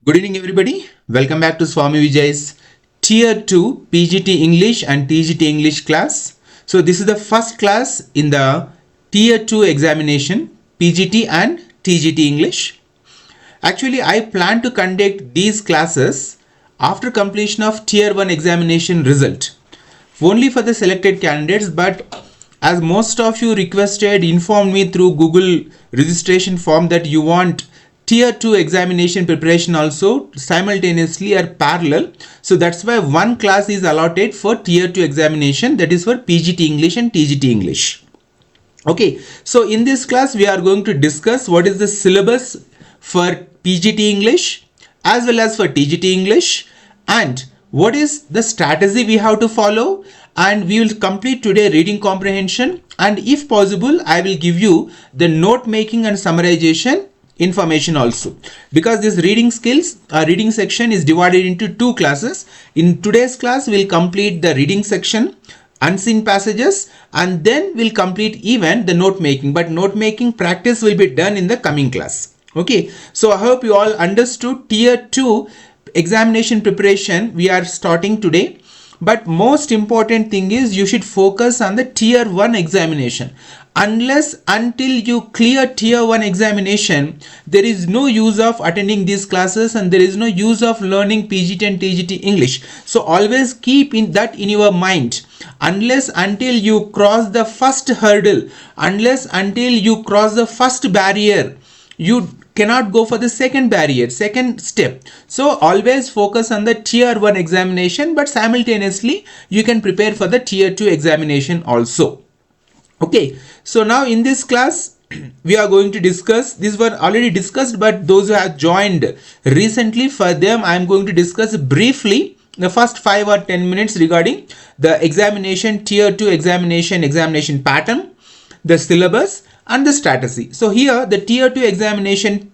Good evening, everybody. Welcome back to Swamy Vijay's Tier 2 PGT English and TGT English class. So this is the first class in the Tier 2 examination, PGT and TGT English. Actually, I plan to conduct these classes after completion of Tier 1 examination result, only for the selected candidates, but as most of you requested, informed me through Google registration form that you want Tier 2 examination preparation also simultaneously or parallel. So that's why one class is allotted for Tier 2 examination, that is for PGT English and TGT English. Okay, so in this class we are going to discuss what is the syllabus for PGT English as well as for TGT English, and what is the strategy we have to follow, and we will complete today reading comprehension, and if possible I will give you the note making and summarization information also, because this reading skills reading section is divided into two classes. In today's class we'll complete the reading section, unseen passages, and then we'll complete even the note making, but note making practice will be done in the coming class. Okay, so I hope you all understood Tier 2 examination preparation we are starting today. But most important thing is you should focus on the Tier 1 examination. Until you clear Tier 1 examination, there is no use of attending these classes and there is no use of learning PGT and TGT English. So always keep that in your mind. Until you cross the first hurdle, until you cross the first barrier, you cannot go for the second step. So always focus on the Tier 1 examination, but simultaneously you can prepare for the Tier 2 examination also. Okay, so now in this class we are going to discuss, these were already discussed, but those who have joined recently, for them I am going to discuss briefly the first 5 or 10 minutes regarding the examination, Tier 2 examination pattern, the syllabus and the strategy. So here the Tier 2 examination,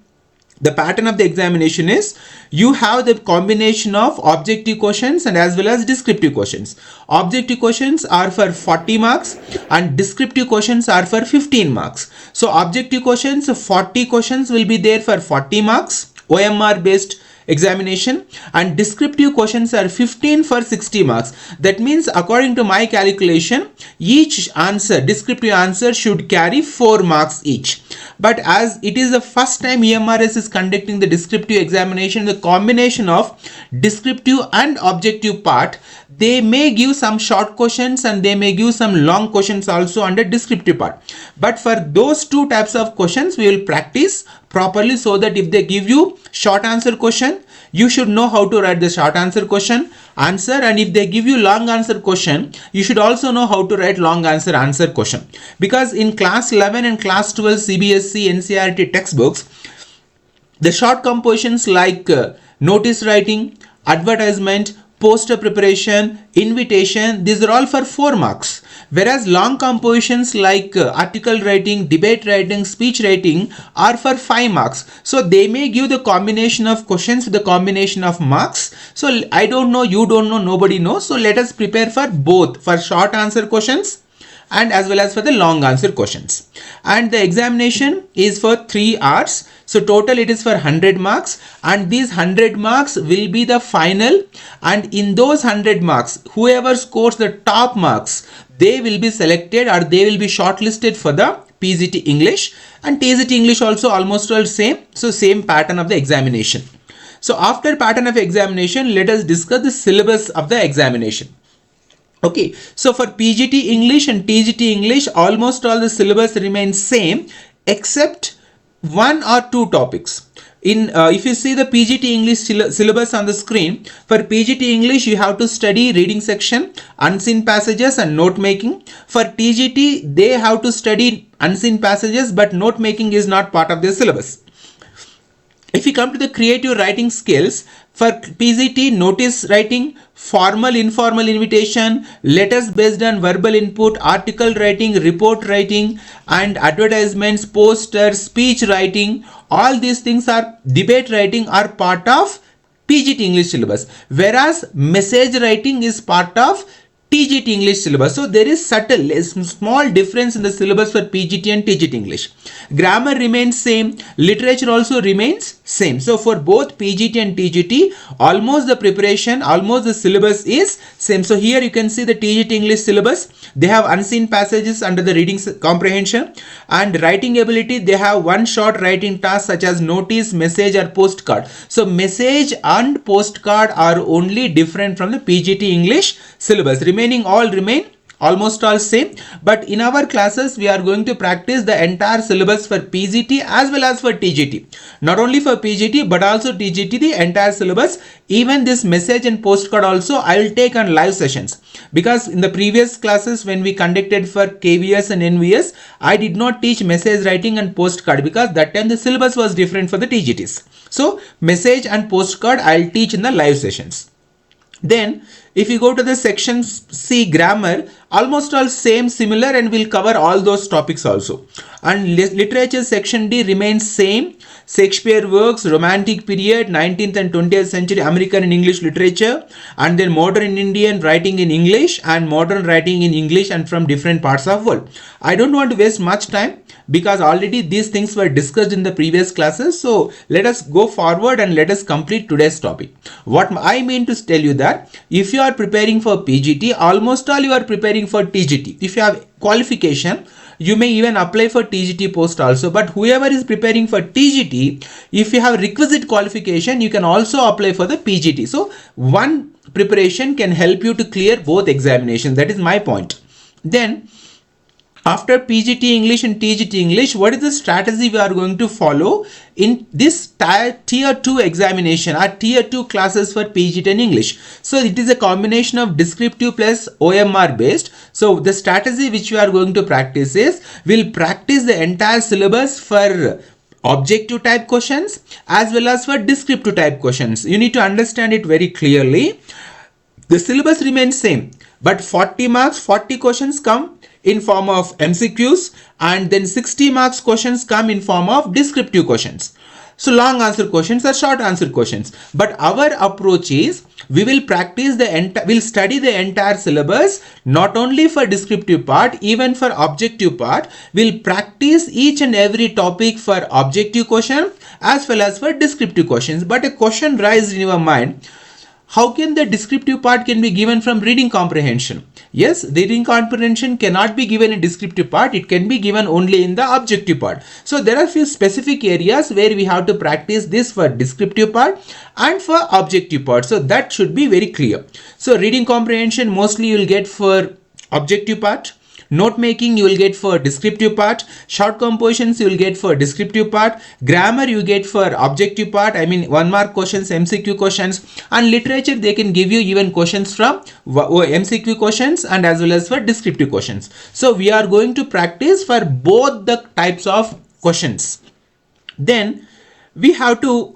the pattern of the examination is you have the combination of objective questions and as well as descriptive questions. Objective questions are for 40 marks and descriptive questions are for 15 marks. So objective questions, 40 questions will be there for 40 marks, OMR based examination, and descriptive questions are 15 for 60 marks. That means according to my calculation, each answer, descriptive answer, should carry 4 marks each. But as it is the first time EMRS is conducting the descriptive examination, the combination of descriptive and objective part, they may give some short questions and they may give some long questions also under descriptive part. But for those two types of questions we will practice properly, so that if they give you short answer question, you should know how to write the short answer question answer, and if they give you long answer question, you should also know how to write long answer question. Because in class 11 and class 12 CBSE NCERT textbooks, the short compositions like notice writing, advertisement, poster preparation, invitation, these are all for 4 marks. Whereas long compositions like article writing, debate writing, speech writing are for 5 marks. So they may give the combination of questions with the combination of marks. So I don't know, you don't know, nobody knows. So let us prepare for both, for short answer questions and as well as for the long answer questions. And the examination is for 3 hours. So total it is for 100 marks, and these 100 marks will be the final, and in those 100 marks, whoever scores the top marks, they will be selected or they will be shortlisted for the PGT English, and TGT English also almost all same. So same pattern of the examination. So after pattern of examination, let us discuss the syllabus of the examination. Okay, so for PGT English and TGT English, almost all the syllabus remains same except 1 or 2 topics. If you see the PGT English syllabus on the screen, for PGT English you have to study reading section, unseen passages and note making. For TGT they have to study unseen passages, but note making is not part of their syllabus. If you come to the creative writing skills, for PGT, notice writing, formal informal invitation, letters based on verbal input, article writing, report writing, and advertisements, posters, speech writing, all these things are debate writing are part of PGT English syllabus, whereas message writing is part of TGT English syllabus. So there is subtle, a small difference in the syllabus for PGT and TGT English. Grammar remains same, literature also remains same. So for both PGT and TGT, almost the preparation, almost the syllabus is same. So here you can see the TGT English syllabus. They have unseen passages under the reading comprehension, and writing ability, they have one short writing task such as notice, message or postcard. So message and postcard are only different from the PGT English syllabus. Remaining all remain almost all same, but in our classes we are going to practice the entire syllabus for PGT as well as for TGT. Not only for PGT but also TGT, the entire syllabus. Even this message and postcard also I will take on live sessions, because in the previous classes when we conducted for KVS and NVS, I did not teach message writing and postcard because that time the syllabus was different for the TGTs. So message and postcard I will teach in the live sessions. Then if you go to the section C, grammar, almost all same, similar, and we'll cover all those topics also. And literature section D remains same. Shakespeare works, Romantic period, 19th and 20th century American and English literature, and then modern Indian writing in English and modern writing in English and from different parts of the world. I don't want to waste much time because already these things were discussed in the previous classes. So let us go forward and let us complete today's topic. What I mean to tell you that if you are preparing for PGT, almost all you are preparing for TGT. If you have qualification, you may even apply for TGT post also, but whoever is preparing for TGT, if you have requisite qualification, you can also apply for the PGT. So one preparation can help you to clear both examinations. That is my point. Then after PGT English and TGT English, what is the strategy we are going to follow in this tier 2 examination or tier 2 classes for PGT and English? So it is a combination of descriptive plus OMR based. So the strategy which we are going to practice is, we'll practice the entire syllabus for objective type questions as well as for descriptive type questions. You need to understand it very clearly. The syllabus remains same, but 40 marks, 40 questions come in form of MCQs, and then 60 marks questions come in form of descriptive questions. So long answer questions or short answer questions. But our approach is, we will practice we'll study the entire syllabus, not only for descriptive part, even for objective part. We'll practice each and every topic for objective question as well as for descriptive questions. But a question rises in your mind, how can the descriptive part can be given from reading comprehension? Yes, the reading comprehension cannot be given in descriptive part. It can be given only in the objective part. So there are few specific areas where we have to practice this for descriptive part and for objective part. So that should be very clear. So reading comprehension mostly you will get for objective part. Note making you will get for descriptive part, short compositions you will get for descriptive part, grammar you get for objective part, I mean 1 mark questions, MCQ questions, and literature they can give you even questions from MCQ questions and as well as for descriptive questions. So we are going to practice for both the types of questions. Then we have to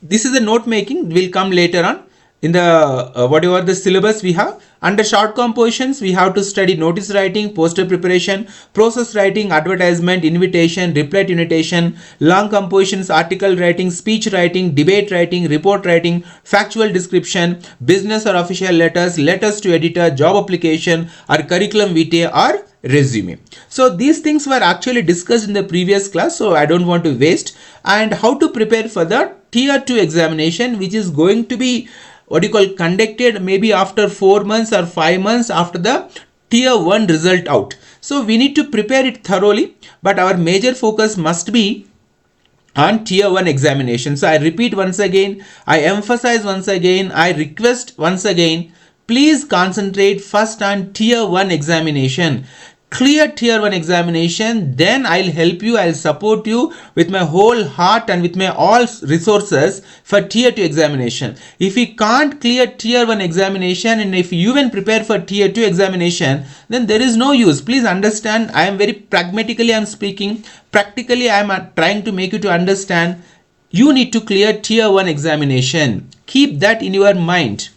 this is the note making, will come later on in the whatever the syllabus we have. Under short compositions, we have to study notice writing, poster preparation, process writing, advertisement, invitation, reply to invitation, long compositions, article writing, speech writing, debate writing, report writing, factual description, business or official letters, letters to editor, job application, or curriculum vitae or resume. So these things were actually discussed in the previous class, so I don't want to waste. And how to prepare for the tier 2 examination, which is going to be conducted maybe after 4 months or 5 months after the tier 1 result out. So we need to prepare it thoroughly, but our major focus must be on tier 1 examination. So I repeat once again, I emphasize once again, I request once again, please concentrate first on tier 1 examination. Clear tier 1 examination, then I'll help you, I'll support you with my whole heart and with my all resources for tier 2 examination. If you can't clear tier 1 examination and if you even prepare for tier 2 examination, then there is no use. Please understand, I am very pragmatically I'm speaking, practically I am trying to make you to understand, you need to clear tier 1 examination. Keep that in your mind.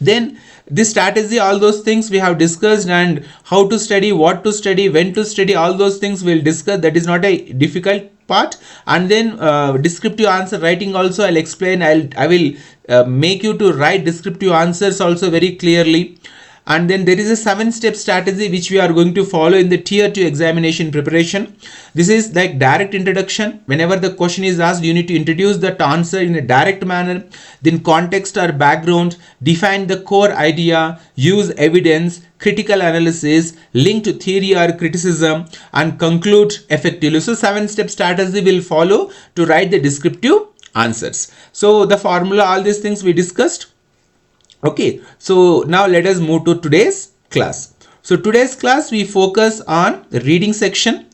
Then this strategy, all those things we have discussed, and how to study, what to study, when to study, all those things we'll discuss. That is not a difficult part. And then descriptive answer writing also I'll explain. I will make you to write descriptive answers also very clearly. And then there is a 7-step strategy which we are going to follow in the tier 2 examination preparation. This is like direct introduction. Whenever the question is asked, you need to introduce that answer in a direct manner, then context or background, define the core idea, use evidence, critical analysis, link to theory or criticism, and conclude effectively. So 7-step strategy will follow to write the descriptive answers. So the formula, all these things we discussed. Okay, so now let us move to today's class. So today's class we focus on the reading section,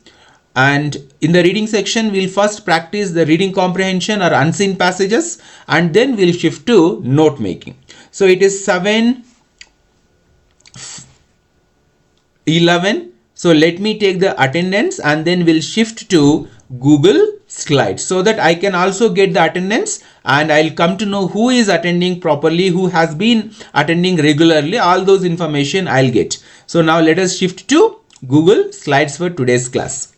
and in the reading section we'll first practice the reading comprehension or unseen passages, and then we'll shift to note making. So it is 7:11. So let me take the attendance and then we'll shift to Google Slides so that I can also get the attendance, and I'll come to know who is attending properly, who has been attending regularly. All those information I'll get. So now let us shift to Google Slides for today's class.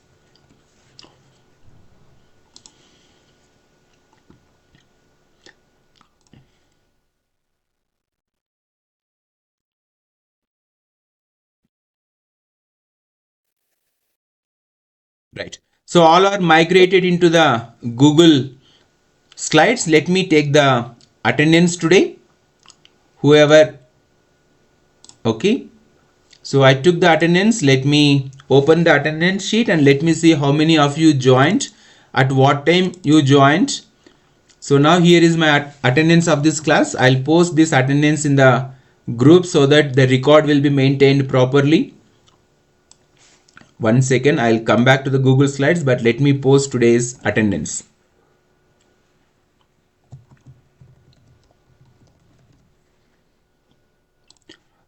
Right. So all are migrated into the Google Slides. Let me take the attendance today. Whoever, okay. So I took the attendance. Let me open the attendance sheet and let me see how many of you joined, at what time you joined. So now here is my attendance of this class. I'll post this attendance in the group so that the record will be maintained properly. 1 second, I'll come back to the Google Slides, but let me post today's attendance.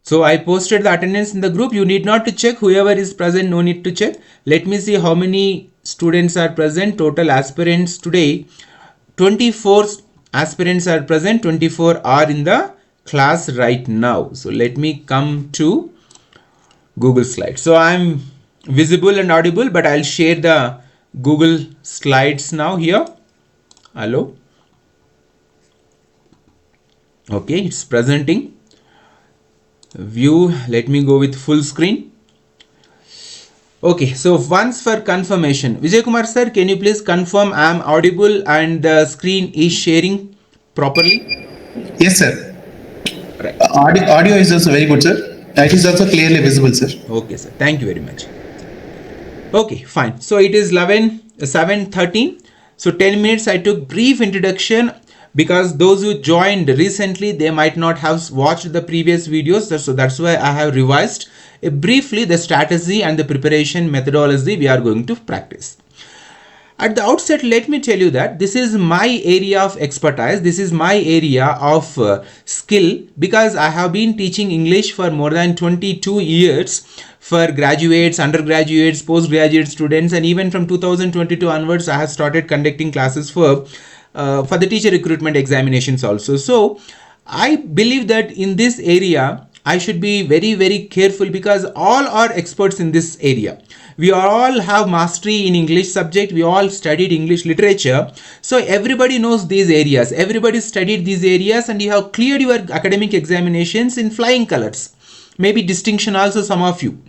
So I posted the attendance in the group. You need not to check. Whoever is present, no need to check. Let me see how many students are present. Total aspirants today, 24 aspirants are present. 24 are in the class right now. So let me come to Google Slides. So I'm visible and audible, but I'll share the Google Slides now here. Hello. Okay, it's presenting. View, let me go with full screen. Okay, so once for confirmation, Vijay Kumar sir, can you please confirm I am audible and the screen is sharing properly? Yes, sir. Right. Audio is also very good, sir. It is also clearly visible, sir. Okay, sir. Thank you very much. Okay, fine. So it is 7:13. So 10 minutes I took brief introduction, because those who joined recently, they might not have watched the previous videos. So that's why I have revised briefly the strategy and the preparation methodology we are going to practice. At the outset, let me tell you that this is my area of expertise. This is my area of skill, because I have been teaching English for more than 22 years for graduates, undergraduates, postgraduate students, and even from 2022 onwards, I have started conducting classes for the teacher recruitment examinations also. So I believe that in this area, I should be very, very careful, because all are experts in this area. We all have mastery in English subject. We all studied English literature. So everybody knows these areas. Everybody studied these areas, and you have cleared your academic examinations in flying colors. Maybe distinction also, some of you.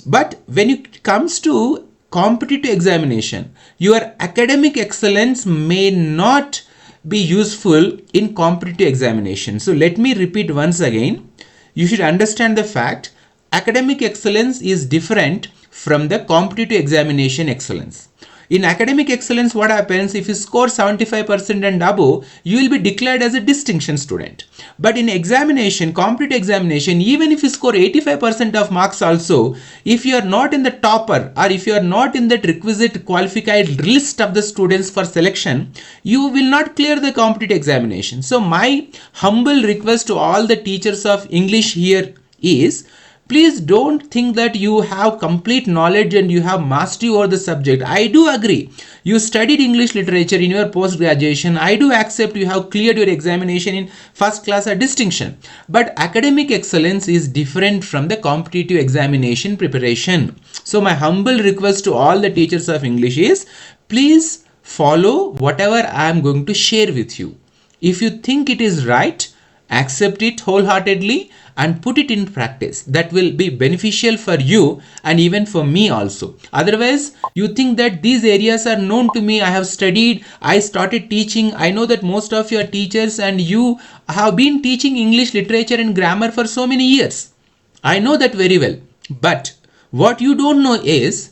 But when it comes to competitive examination, your academic excellence may not be useful in competitive examination. So let me repeat once again. You should understand the fact academic excellence is different from the competitive examination excellence. In academic excellence, what happens, if you score 75% and above, you will be declared as a distinction student. But in examination, competitive examination, even if you score 85% of marks also, if you are not in the topper, or if you are not in that requisite qualified list of the students for selection, you will not clear the competitive examination. So my humble request to all the teachers of English here is, please don't think that you have complete knowledge and you have mastery over the subject. I do agree. You studied English literature in your post-graduation. I do accept you have cleared your examination in first class or distinction. But academic excellence is different from the competitive examination preparation. So my humble request to all the teachers of English is, please follow whatever I am going to share with you. If you think it is right, accept it wholeheartedly and put it in practice. That will be beneficial for you and even for me also. Otherwise, you think that these areas are known to me, I have studied, I started teaching, I know that most of your teachers and you have been teaching English literature and grammar for so many years. I know that very well. But what you don't know is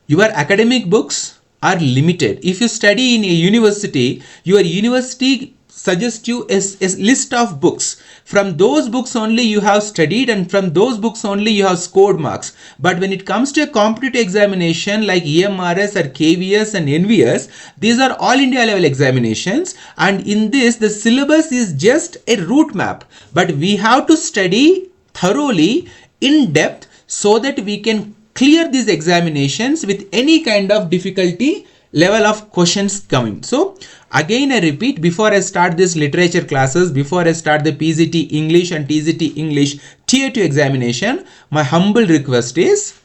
your academic books are limited. If you study in a university, your university suggests you a list of books. From those books only you have studied and from those books only you have scored marks. But when it comes to a competitive examination like EMRS or KVS and NVS, these are all India level examinations, and in this the syllabus is just a route map. But we have to study thoroughly in depth so that we can clear these examinations with any kind of difficulty level of questions coming. So again I repeat, before I start this literature classes, before I start the PGT English and TGT English tier 2 examination, my humble request is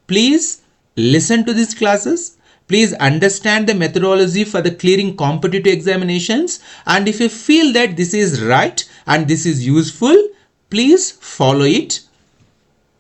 please listen to these classes. Please understand the methodology for the clearing competitive examinations, and if you feel that this is right and this is useful, please follow it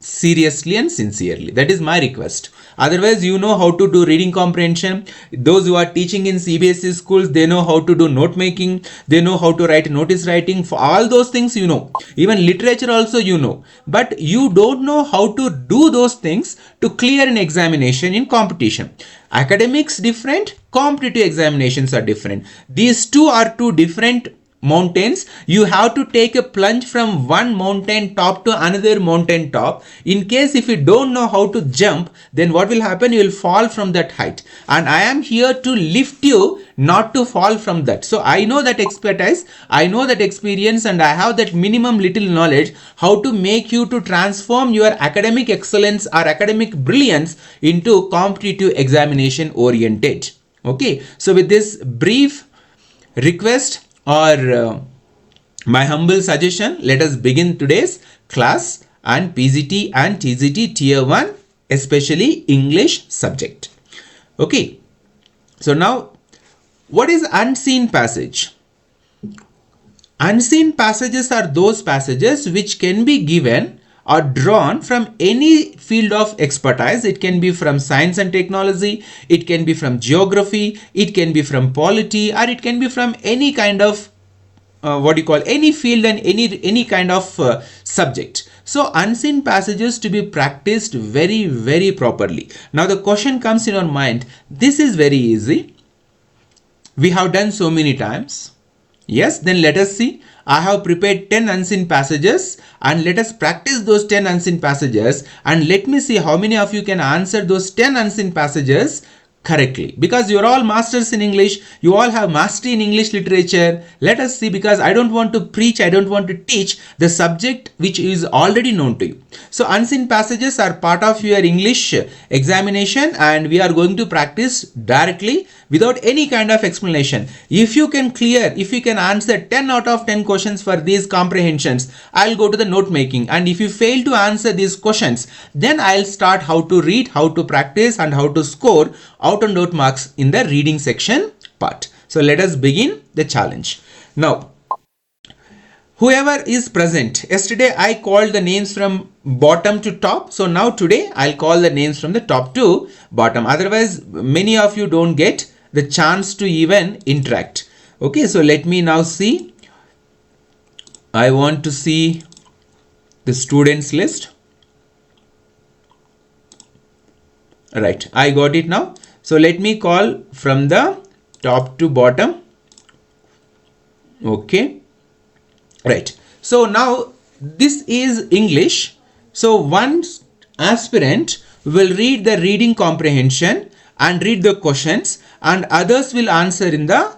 seriously and sincerely. That is my request. Otherwise, you know how to do reading comprehension. Those who are teaching in CBSE schools, they know how to do note making, they know how to write notice writing. For all those things you know, even literature also you know, but you don't know how to do those things to clear an examination in competition. Academics different, competitive examinations are different. These two are two different mountains. You have to take a plunge from one mountain top to another mountain top. In case if you don't know how to jump, then what will happen? You will fall from that height, and I am here to lift you, not to fall from that. So I know that expertise, I know that experience, and I have that minimum little knowledge how to make you to transform your academic excellence or academic brilliance into competitive examination oriented. Okay, so with this brief request or my humble suggestion, let us begin today's class and PGT and TGT tier 1, especially English subject. Okay, so now what is unseen passage? Unseen passages are those passages which can be given or drawn from any field of expertise. It can be from science and technology, it can be from geography, it can be from polity, or it can be from any kind of any field and any kind of subject. So unseen passages to be practiced very, very properly. Now the question comes in our mind, this is very easy, we have done so many times. Yes, then let us see. I have prepared 10 unseen passages and let us practice those 10 unseen passages, and let me see how many of you can answer those 10 unseen passages correctly, because you're all masters in English, you all have mastery in English literature. Let us see, because I don't want to preach, I don't want to teach the subject which is already known to you. So unseen passages are part of your English examination, and we are going to practice directly without any kind of explanation. If you can clear, if you can answer 10 out of 10 questions for these comprehensions, I'll go to the note making, and if you fail to answer these questions, then I'll start how to read, how to practice, and how to score out and out marks in the reading section part. So let us begin the challenge. Now, whoever is present, yesterday I called the names from bottom to top, so now today I'll call the names from the top to bottom. Otherwise many of you don't get the chance to even interact. Okay, so let me now see. I want to see the students list. Right, I got it now. So let me call from the top to bottom. Okay, right. So now this is English. So one aspirant will read the reading comprehension and read the questions, and others will answer in the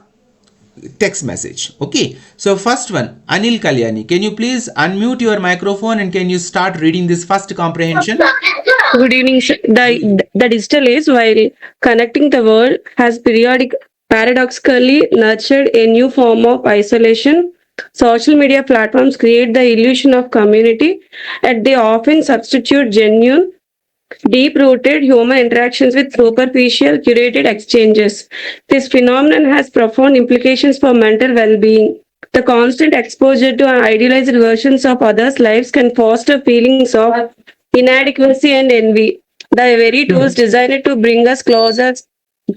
text message. Okay, so first one, Anil Kalyani, can you please unmute your microphone and can you start reading this first comprehension? Good evening. The digital age, while connecting the world, has paradoxically nurtured a new form of isolation. Social media platforms create the illusion of community, and they often substitute genuine, deep-rooted human interactions with superficial, curated exchanges. This phenomenon has profound implications for mental well-being. The constant exposure to idealized versions of others' lives can foster feelings of inadequacy and envy. The very tools designed to bring us closer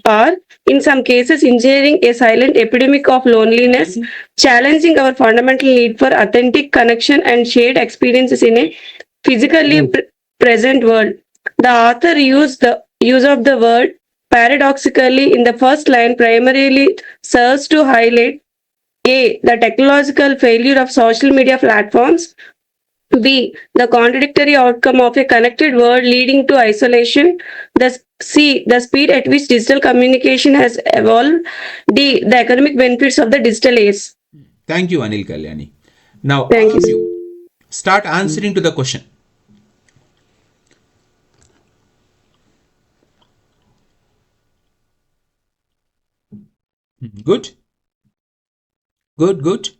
are, in some cases, engineering a silent epidemic of loneliness, challenging our fundamental need for authentic connection and shared experiences in a physically present world. The author used the use of the word paradoxically in the first line primarily serves to highlight A. The technological failure of social media platforms. B. The contradictory outcome of a connected world leading to isolation. C. The speed at which digital communication has evolved. D. The economic benefits of the digital age. Thank you, Anil Kalyani. Now, Thank all of you. you start answering to the question. Good, good, good,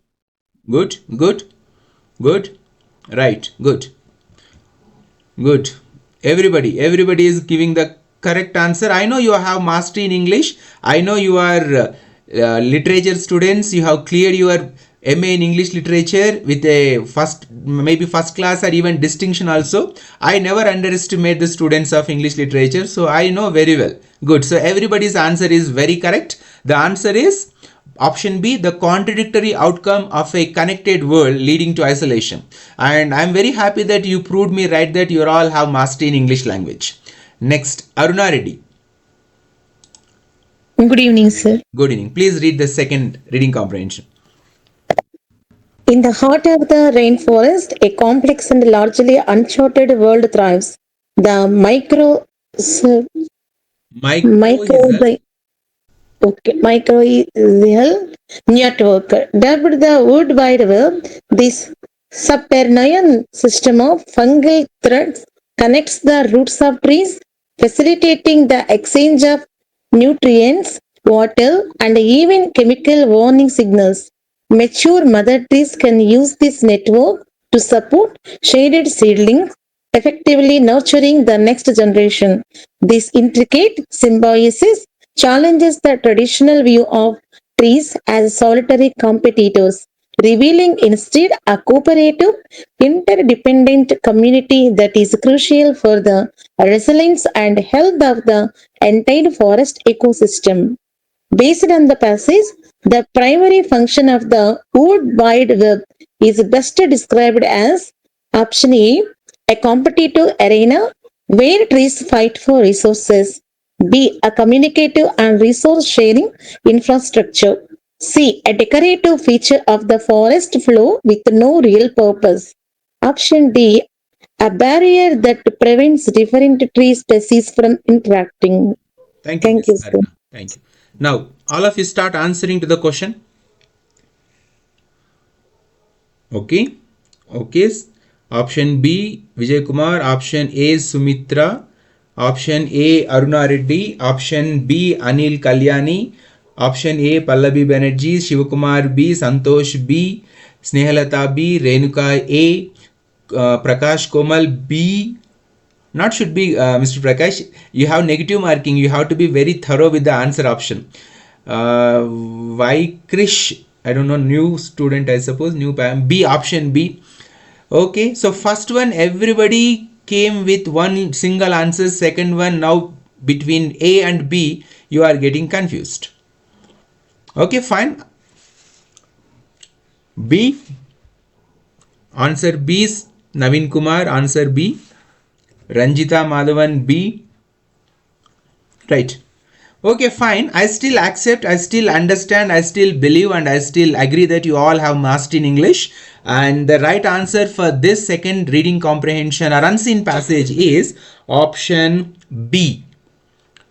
good, good, good, right, good, good. Everybody is giving the correct answer. I know you have mastery in English. I know you are literature students. You have cleared your MA in English literature with a maybe first class or even distinction also. I never underestimate the students of English literature, so I know very well. Good. So everybody's answer is very correct. The answer is option B, the contradictory outcome of a connected world leading to isolation. And I'm very happy that you proved me right that you all have mastery in English language. Next, Aruna Reddy. Good evening, sir. Good evening. Please read the second reading comprehension. In the heart of the rainforest, a complex and largely uncharted world thrives. The micro microbial network, dubbed the Wood Wide Web, this subterranean system of fungal threads connects the roots of trees, facilitating the exchange of nutrients, water, and even chemical warning signals. Mature mother trees can use this network to support shaded seedlings, effectively nurturing the next generation. This intricate symbiosis challenges the traditional view of trees as solitary competitors, revealing instead a cooperative, interdependent community that is crucial for the resilience and health of the entire forest ecosystem. Based on the passage, the primary function of the Wood Wide Web is best described as option a competitive arena where trees fight for resources. B. A communicative and resource sharing infrastructure. C. A decorative feature of the forest floor with no real purpose. Option D. A barrier that prevents different tree species from interacting. Thank you, Thank Miss you, sir. Aruna. Thank you. Now, all of you start answering to the question. Okay. Okay. Option B, Vijay Kumar. Option A, Sumitra. Option A, Aruna Reddy. Option B, Anil Kalyani. Option A, Pallavi Banerjee. Shivakumar B, Santosh B, Snehalata B, Renuka A, Prakash Komal B. Not should be Mr. Prakash. You have negative marking. You have to be very thorough with the answer option. Why Krish? I don't know. New student, I suppose. New B, option B. Okay, so first one, everybody came with one single answer. Second one, now between A and B, you are getting confused. Okay, fine. B. Answer B is Naveen Kumar. Answer B. Ranjita Madhavan B. Right. Okay, fine. I still accept, I still understand, I still believe, and I still agree that you all have mastered in English. And the right answer for this second reading comprehension or unseen passage is option B.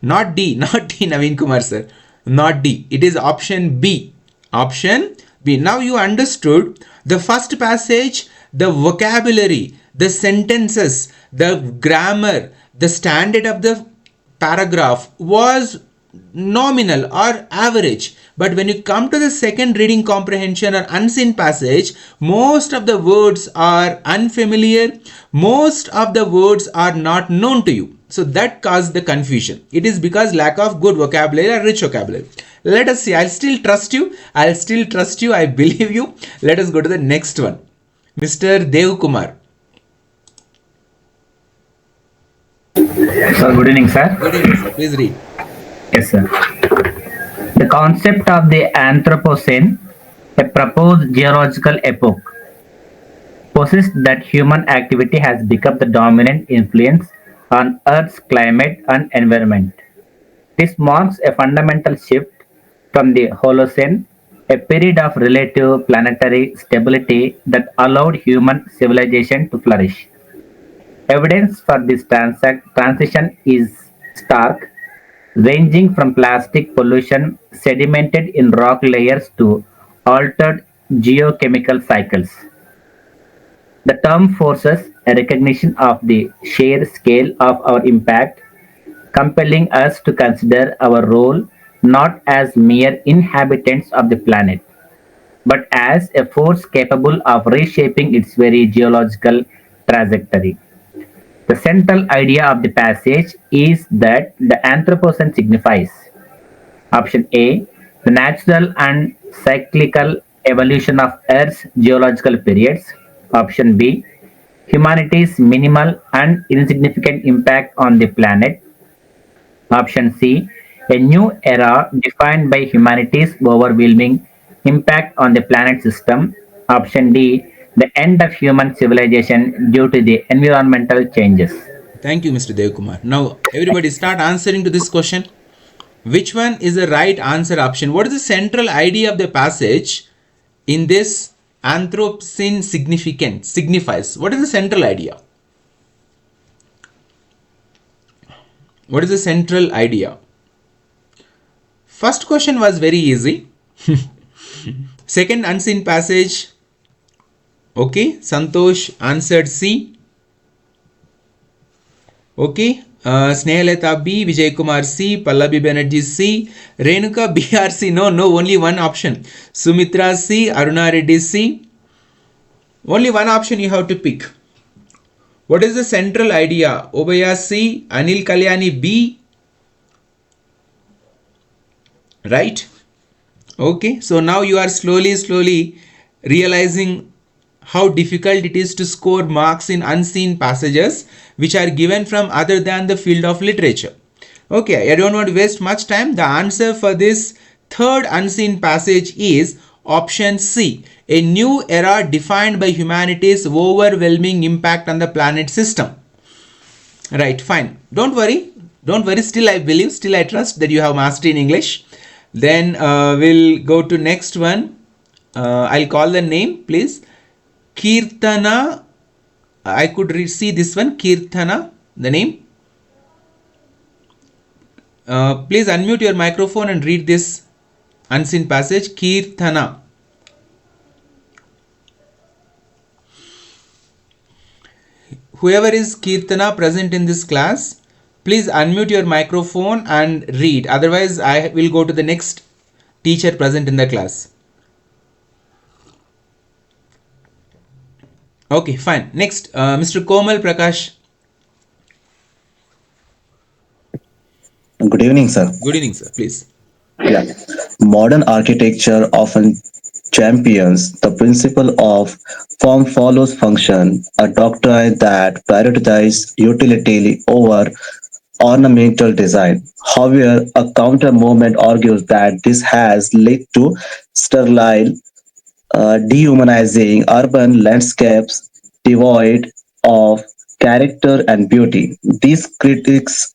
Not D, not D, Naveen Kumar sir. Not D. It is option B. Option B. Now you understood the first passage, the vocabulary, the sentences, the grammar, the standard of the paragraph was nominal or average, but when you come to the second reading comprehension or unseen passage, most of the words are unfamiliar, most of the words are not known to you. So that caused the confusion. It is because lack of good vocabulary or rich vocabulary. Let us see. I'll still trust you. I believe you. Let us go to the next one. Mr. Dev Kumar. So, good evening, sir. Good evening, sir. Please read. Yes, sir. The concept of the Anthropocene, a proposed geological epoch, posits that human activity has become the dominant influence on Earth's climate and environment. This marks a fundamental shift from the Holocene, a period of relative planetary stability that allowed human civilization to flourish. Evidence for this transition is stark, ranging from plastic pollution sedimented in rock layers to altered geochemical cycles. The term forces a recognition of the sheer scale of our impact, compelling us to consider our role not as mere inhabitants of the planet, but as a force capable of reshaping its very geological trajectory. The central idea of the passage is that the Anthropocene signifies option A, the natural and cyclical evolution of Earth's geological periods, option B, humanity's minimal and insignificant impact on the planet, option C, a new era defined by humanity's overwhelming impact on the planet system, option D, the end of human civilization due to the environmental changes. Thank you, Mr. Dev Kumar. Now, everybody start answering to this question. Which one is the right answer option? What is the central idea of the passage in this Anthropocene signifies? What is the central idea? What is the central idea? First question was very easy. Second unseen passage. Okay, Santosh answered C. Okay, Snehalata B, Vijay Kumar C, Pallavi Banerjee C, Renuka BRC. No, only one option. Sumitra C, Aruna Reddy C. Only one option you have to pick. What is the central idea? Obaya C, Anil Kalyani B. Right? Okay, so now you are slowly realizing how difficult it is to score marks in unseen passages which are given from other than the field of literature. Okay, I don't want to waste much time. The answer for this third unseen passage is option C, a new era defined by humanity's overwhelming impact on the planet system. Right, fine. Don't worry. Still I believe, still I trust that you have mastery in English. Then we'll go to next one. I'll call the name, please. Kirtana. I could see this one. Kirtana, the name. Please unmute your microphone and read this unseen passage. Kirtana. Whoever is Kirtana present in this class, please unmute your microphone and read. Otherwise, I will go to the next teacher present in the class. Okay, fine. Next, Mr. Komal Prakash. Good evening, sir. Good evening, sir. Please. Yeah. Modern architecture often champions the principle of form follows function, a doctrine that prioritizes utility over ornamental design. However, a counter movement argues that this has led to sterile, dehumanizing urban landscapes devoid of character and beauty. These critics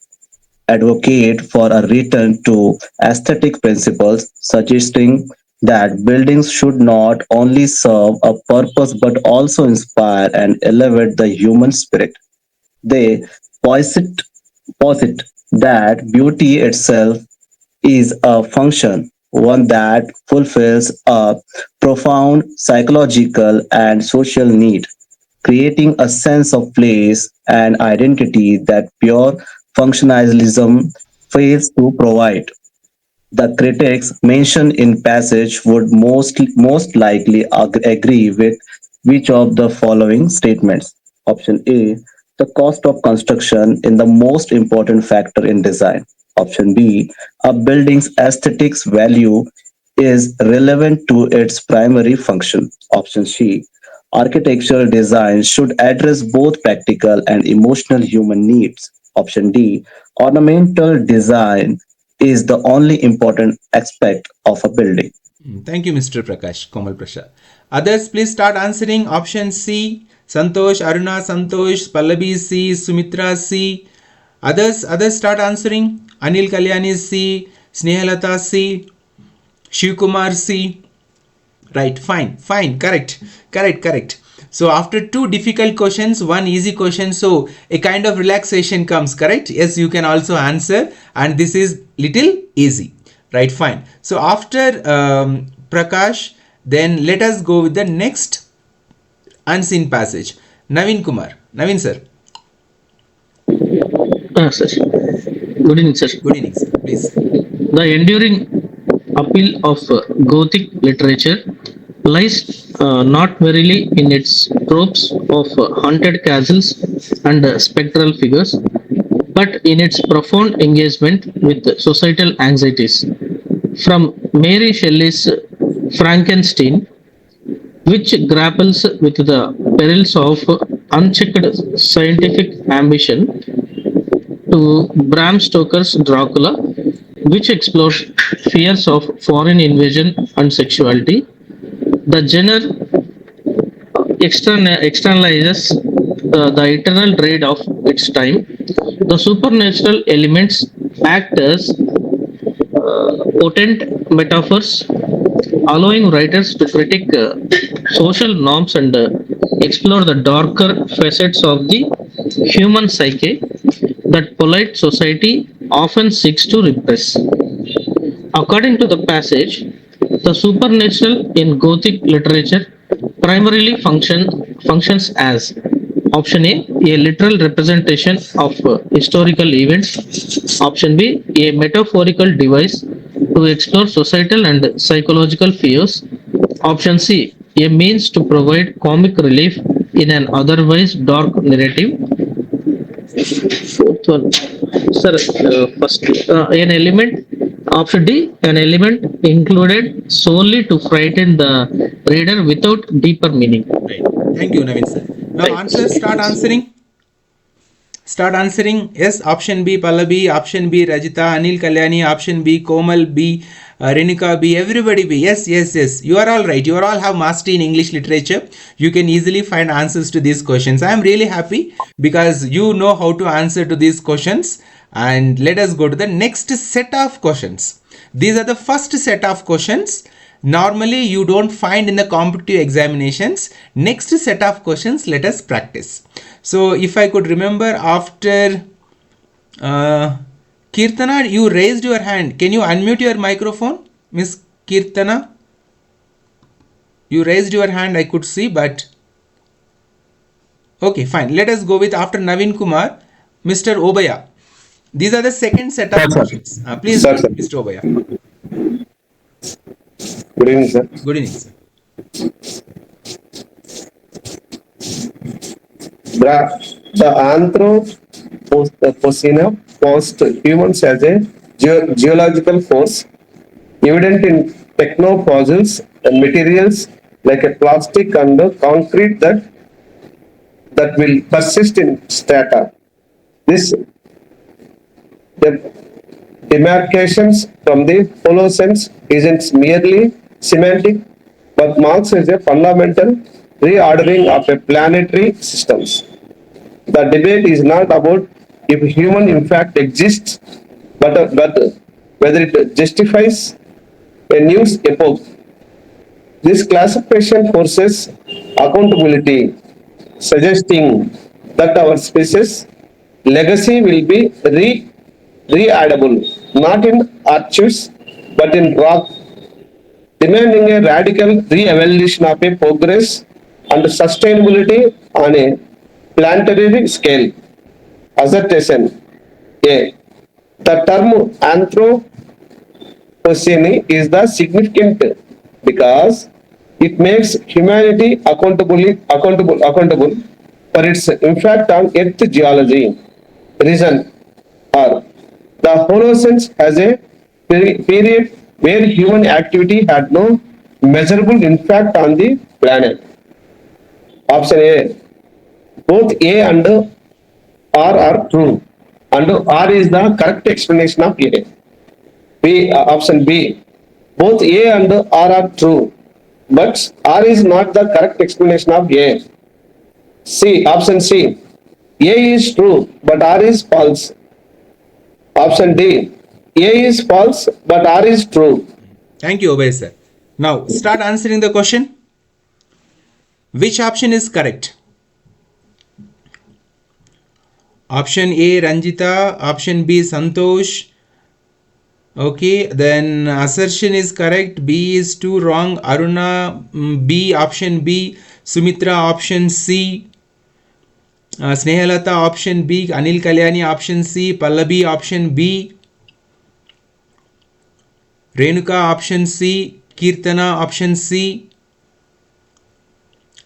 advocate for a return to aesthetic principles, suggesting that buildings should not only serve a purpose but also inspire and elevate the human spirit. They posit, posit that beauty itself is a function, one that fulfills a profound psychological and social need, creating a sense of place and identity that pure functionalism fails to provide. The critics mentioned in passage would most likely agree with which of the following statements. Option A, The cost of construction is the most important factor in design. Option B, a building's aesthetics value is relevant to its primary function. Option C, architectural design should address both practical and emotional human needs. Option D, ornamental design is the only important aspect of a building. Thank you, Mr. Prakash, Komal Prasad. Others, please start answering. Option C, Santosh, Aruna, Santosh, Pallavi C, Sumitra C. Others start answering. Anil Kalyani C, Snehalata C, Shivkumar C. Right, fine, correct. So after two difficult questions, one easy question, so a kind of relaxation comes, correct? Yes, you can also answer, and this is little easy, right? Fine. So after Prakash, then let us go with the next unseen passage. Naveen sir. Sir. Good evening, sir. Good evening, sir. Please. The enduring appeal of Gothic literature lies not merely in its tropes of haunted castles and spectral figures, but in its profound engagement with societal anxieties. From Mary Shelley's Frankenstein, which grapples with the perils of unchecked scientific ambition, to Bram Stoker's Dracula, which explores fears of foreign invasion and sexuality. The genre externalizes the eternal dread of its time. The supernatural elements act as potent metaphors, allowing writers to critique social norms and explore the darker facets of the human psyche that polite society often seeks to repress. According to the passage, the supernatural in Gothic literature primarily functions as option A literal representation of historical events, option B, a metaphorical device to explore societal and psychological fears, option C, a means to provide comic relief in an otherwise dark narrative. Fourth one, sir, first, an element, option D, an element included solely to frighten the reader without deeper meaning. Right. Thank you, Naveen sir. Now answers, start answering. Start answering. Yes, option B, Pallavi, option B, Rajita, Anil Kalyani, option B, Komal B, Renika B, everybody B. Yes. You are all right. You are all have mastery in English literature. You can easily find answers to these questions. I am really happy because you know how to answer to these questions. And let us go to the next set of questions. These are the first set of questions. Normally you don't find in the competitive examinations. Next set of questions, let us practice. So if I could remember, after Kirtana, you raised your hand. Can you unmute your microphone, Miss Kirtana? You raised your hand, I could see, but okay, fine. Let us go with, after Naveen Kumar, Mr. Obaya. These are the second set of questions. Please, Sir. Mr. Obaya. Good evening, sir. Good evening, sir. The Anthropocene posed humans as a geological force, evident in technofossils and materials like a plastic and concrete that will persist in strata. This demarcations from the Holocene isn't merely semantic, but marks as a fundamental reordering of a planetary systems. The debate is not about if human in fact exists, but whether it justifies a new epoch. This classification forces accountability, suggesting that our species legacy will be re-addable, not in archives, but in rock, demanding a radical re-evaluation of a progress and sustainability on a planetary scale. Assertion A. The term Anthropocene is the significant because it makes humanity accountable for its impact on Earth geology. Reason or the Holocene has a period where human activity had no measurable impact on the planet. Option A. Both A and R are true, and R is the correct explanation of A. Option B. Both A and R are true, but R is not the correct explanation of A. Option C. A is true, but R is false. Option D. A is false, but R is true. Thank you, Obey sir. Now start answering the question. Which option is correct? Option A Ranjita, option B Santosh. Okay, then assertion is correct, B is too wrong. Aruna, B, option B. Sumitra, option C. Snehalata, option B. Anil Kalyani, option C. Pallavi, option B. Renuka, option C. Kirtana, option C.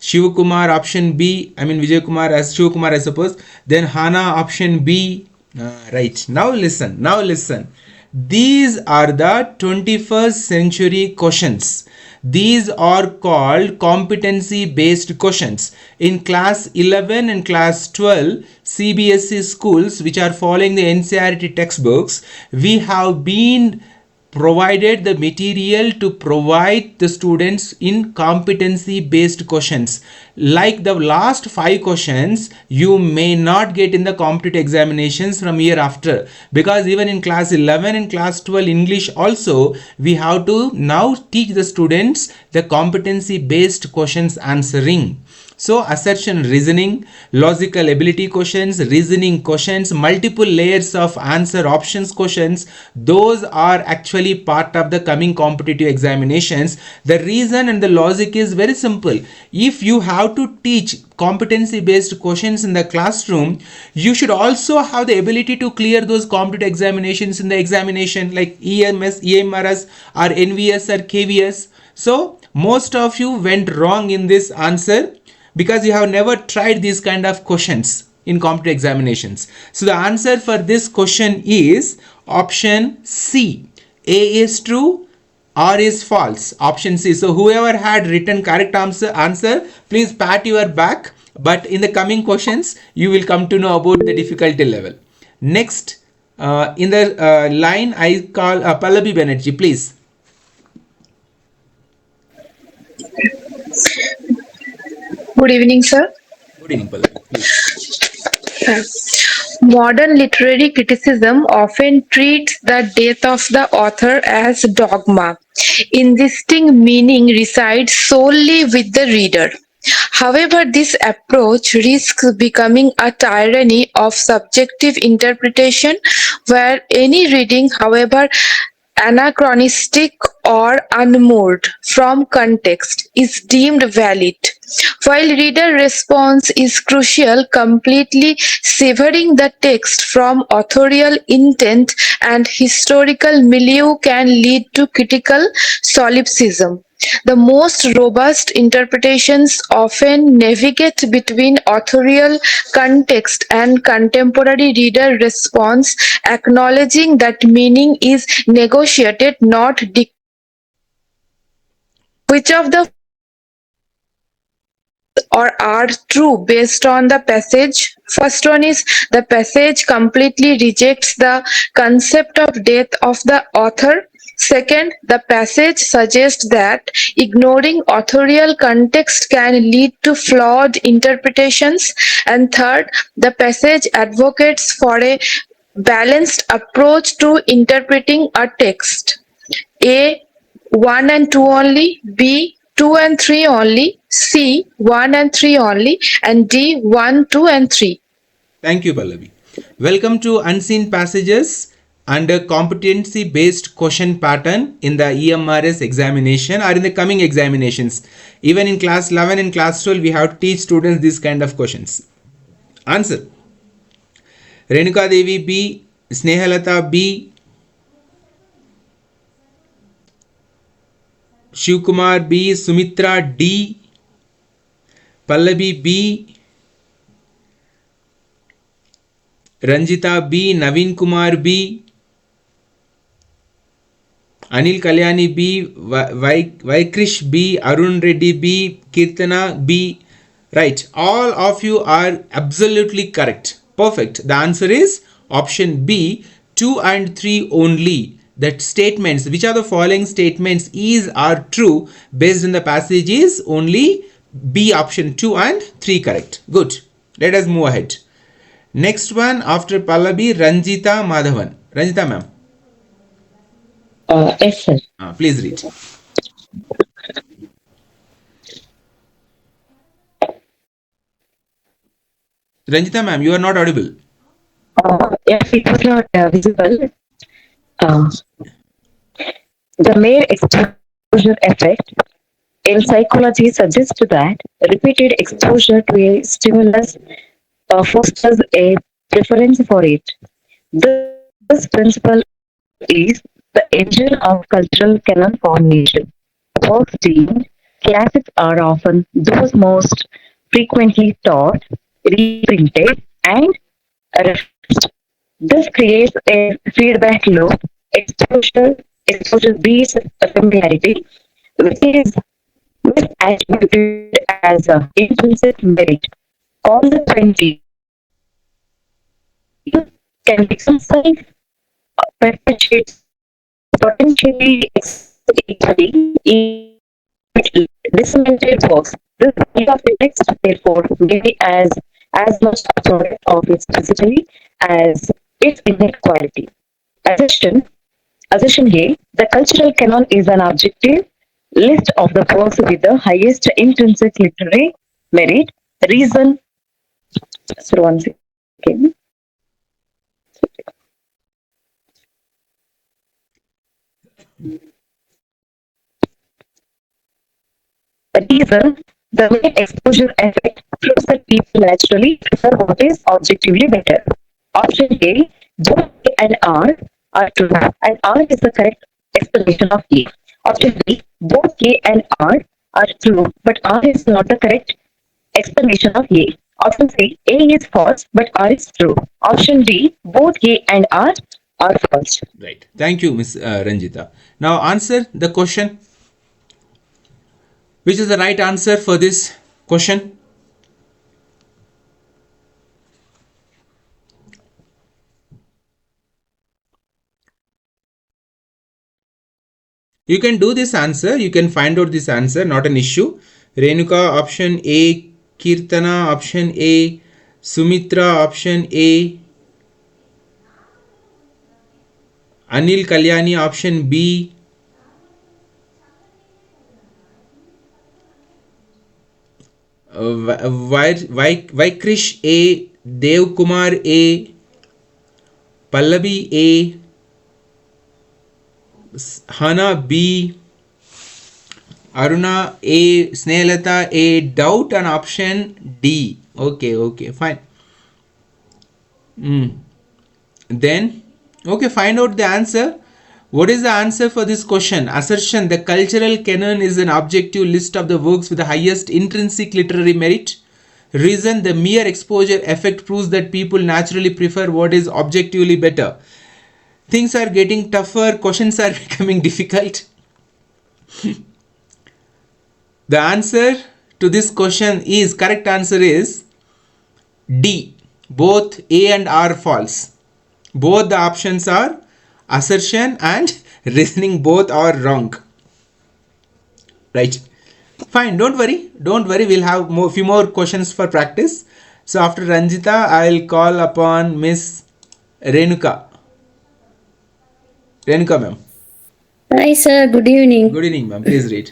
Shivakumar, option B. I mean Vijay Kumar as Shivakumar, I suppose. Then Hana, option B. Right. Now listen. These are the 21st century questions. These are called competency based questions. In class 11 and class 12 CBSE schools which are following the NCERT textbooks, we have been provided the material to provide the students in competency based questions. Like the last 5 questions you may not get in the competitive examinations from year after, because even in class 11 and class 12 English also we have to now teach the students the competency based questions answering. So assertion reasoning, logical ability questions, reasoning questions, multiple layers of answer options questions, those are actually part of the coming competitive examinations. The reason and the logic is very simple. If you have to teach competency based questions in the classroom, you should also have the ability to clear those competitive examinations in the examination like EMRS or NVS or KVS. So most of you went wrong in this answer, because you have never tried these kind of questions in competitive examinations. So the answer for this question is option C. A is true, R is false. Option C. So whoever had written correct answer, please pat your back. But in the coming questions, you will come to know about the difficulty level. Next, in the line, I call Pallavi Banerjee, please. Good evening, sir. Good evening, Pallavi. Please. Modern literary criticism often treats the death of the author as dogma, insisting meaning resides solely with the reader. However, this approach risks becoming a tyranny of subjective interpretation, where any reading, however anachronistic or unmoored from context, is deemed valid, while reader response is crucial, completely severing the text from authorial intent and historical milieu can lead to critical solipsism. The most robust interpretations often navigate between authorial context and contemporary reader response, acknowledging that meaning is negotiated, not dictated. Which of the or are true based on the passage? First one is the passage completely rejects the concept of death of the author. Second, the passage suggests that ignoring authorial context can lead to flawed interpretations. And third, the passage advocates for a balanced approach to interpreting a text. A, 1 and 2 only, B, 2 and 3 only, C, 1 and 3 only, and D, 1, 2 and 3. Thank you, Pallavi. Welcome to Unseen Passages under competency based question pattern in the EMRS examination or in the coming examinations. Even in class 11 and class 12, we have to teach students these kind of questions. Answer. Renuka Devi B, Snehalata B, Shivkumar B, Sumitra D, Pallavi B, Ranjita B, Naveen Kumar B, Anil Kalyani B, Vaikrish B, Arun Reddy B, Kirtana B. Right, all of you are absolutely correct. Perfect. The answer is option B, 2 and 3 only. That statements, which are the following statements are true based on the passage is only B, option 2 and 3 correct. Good. Let us move ahead. Next one after Pallavi, Ranjita Madhavan. Ranjita ma'am. Yes, sir. Please read. Ranjita ma'am, you are not audible. Yes, it was not visible. The mere exposure effect in psychology suggests that repeated exposure to a stimulus fosters a preference for it. This principle is the engine of cultural canon formation. Works deemed classics are often those most frequently taught, reprinted, and referenced. This creates a feedback loop. Exposure breeds familiarity, which is misattributed as intrinsic merit. Consequently, can become self-perpetuates, potentially disseminated works. This value of the text, therefore, may be as much a product of its physically as its innate quality. Assertion Assertion A. The cultural canon is an objective list of the works with the highest intrinsic literary merit. Reason. So once again. Reason. The main exposure effect proves that people naturally prefer what is objectively better. Option A. Both A and R are true, and R is the correct explanation of A. Option B. Both A and R are true, but R is not the correct explanation of A. Option C. A is false, but R is true. Option D. Both A and R are false. Right. Thank you, Miss Ranjita. Now answer the question. Which is the right answer for this question? You can do this answer. You can find out this answer. Not an issue. Renuka option A. Kirtana option A. Sumitra option A. Anil Kalyani option B. Vaikrish A. Dev Kumar A. Pallavi A. Hana B. Aruna A. Snehilata A. Doubt on option D. Okay, fine. Then, okay, find out the answer. What is the answer for this question? Assertion: the cultural canon is an objective list of the works with the highest intrinsic literary merit. Reason: the mere exposure effect proves that people naturally prefer what is objectively better. Things are getting tougher, questions are becoming difficult. The answer to this question is, correct answer is D. Both A and R false. Both the options are assertion and reasoning, both are wrong. Right. Fine, don't worry, we'll have few more questions for practice. So after Ranjita, I'll call upon Miss Renuka. Renuka ma'am. Hi sir, good evening. Good evening ma'am, please read.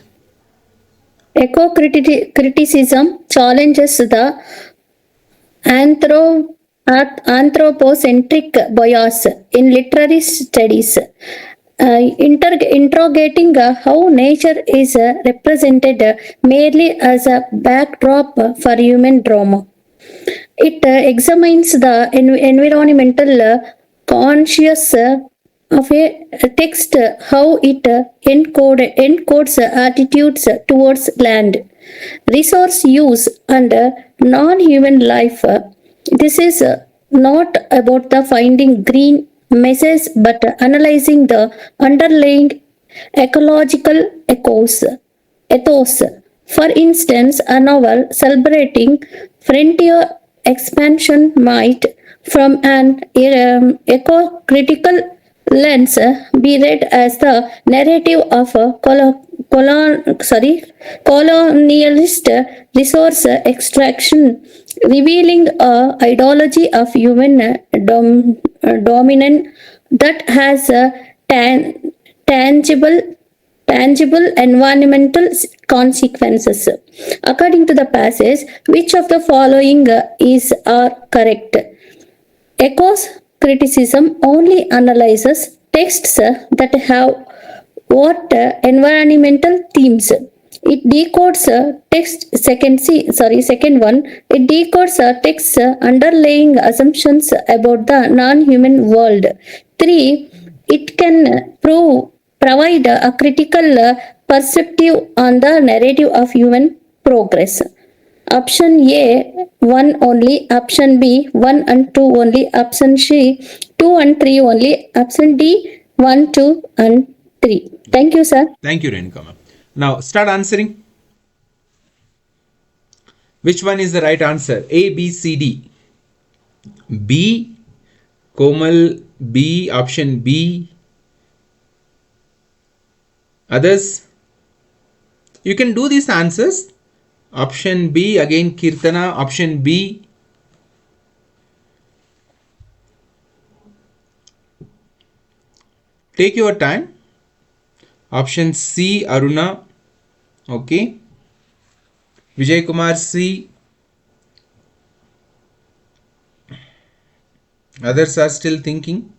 Eco-criticism challenges the anthropocentric bias in literary studies, interrogating how nature is represented merely as a backdrop for human drama. It examines the environmental conscious of a text, how it encodes attitudes towards land, resource use, and non-human life. This is not about the finding green messes but analyzing the underlying ecological ethos. For instance, a novel celebrating frontier expansion might, from an eco-critical lens, be read as the narrative of a colonialist resource extraction, revealing a ideology of human dominance that has tangible tangible environmental consequences. According to the passage, which of the following is are correct? Echo's criticism only analyzes texts that have what environmental themes. It decodes second one. It decodes texts underlying assumptions about the non-human world. 3. It can provide a critical perspective on the narrative of human progress. Option A 1 only, option B 1 and 2 only, option C 2 and 3 only, option D 1, 2 and 3. Thank you, sir. Thank you, Renuka ma'am. Now start answering. Which one is the right answer? A, B, C, D. B, Komal, B, option B. Others? You can do these answers. Option B, again Kirtana, option B. Take your time. Option C, Aruna. Okay. Vijay Kumar C. Others are still thinking.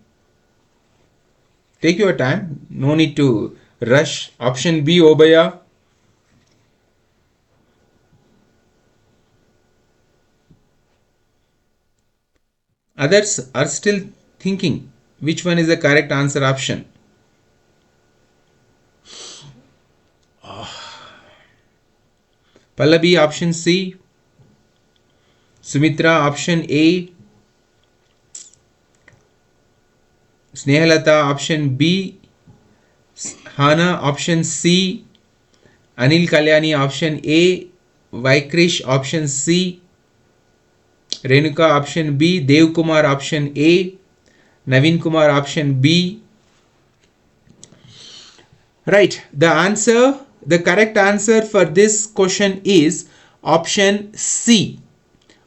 Take your time. No need to rush. Option B, Obaya. Others are still thinking. Which one is the correct answer option? Pallavi, option C. Sumitra, option A. Snehalata, option B. Hana, option C. Anil Kalyani, option A. Vaikrish, option C. Renuka, option B. Dev Kumar, option A. Naveen Kumar, option B. Right, the correct answer for this question is option C.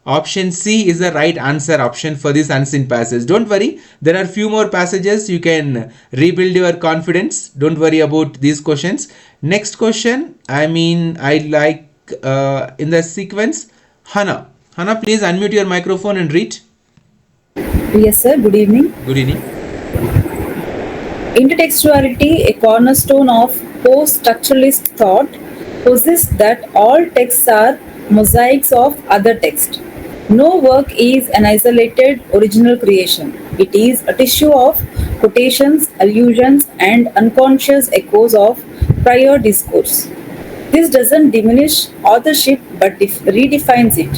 Option C is the right answer option for this unseen passage. Don't worry, there are few more passages. You can rebuild your confidence. Don't worry about these questions. Next question, I like in the sequence, Hana. Hana, please unmute your microphone and read. Yes, sir. Good evening. Good evening. Intertextuality, a cornerstone of post-structuralist thought, posits that all texts are mosaics of other texts. No work is an isolated original creation. It is a tissue of quotations, allusions, and unconscious echoes of prior discourse. This doesn't diminish authorship but redefines it.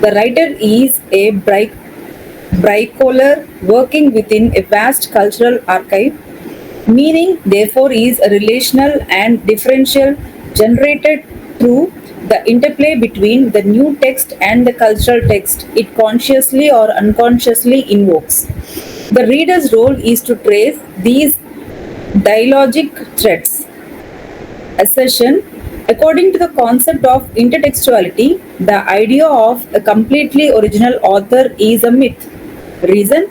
The writer is a bricoleur working within a vast cultural archive. Meaning, therefore, is a relational and differential generated through the interplay between the new text and the cultural text it consciously or unconsciously invokes. The reader's role is to trace these dialogic threads. Assertion. According to the concept of intertextuality, the idea of a completely original author is a myth. Reason.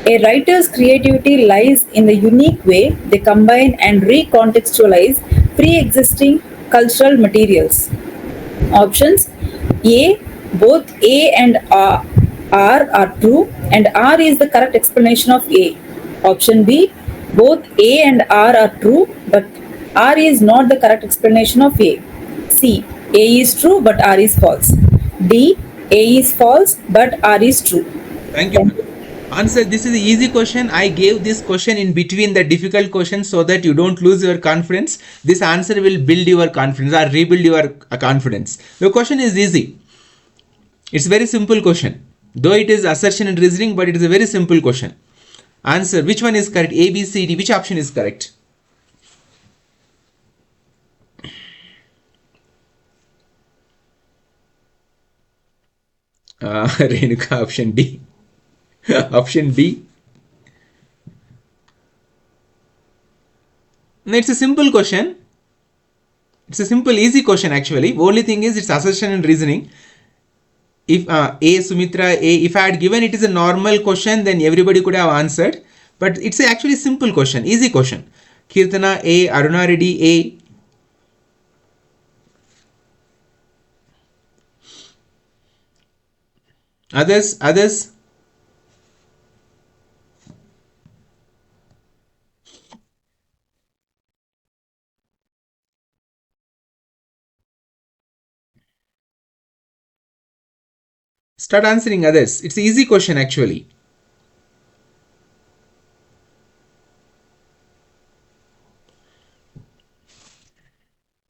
A writer's creativity lies in the unique way they combine and recontextualize pre-existing cultural materials. Options. A. Both A and R are true and R is the correct explanation of A. Option B. Both A and R are true but R is not the correct explanation of A. C. A is true but R is false. D. A is false but R is true. Thank you. Answer. This is an easy question. I gave this question in between the difficult questions so that you don't lose your confidence. This answer will build your confidence or rebuild your confidence. The question is easy. It's a very simple question. Though it is assertion and reasoning, but it is a very simple question. Answer, which one is correct? A, B, C, D. Which option is correct? Renuka, option D. Option D. No, it's a simple question. It's a simple, easy question actually. Only thing is it's assertion and reasoning. If A, Sumitra, A, if I had given it is a normal question, then everybody could have answered. But it's actually a simple question, easy question. Kirtana A, Aruna Reddy A. Others. Start answering others. It's an easy question actually.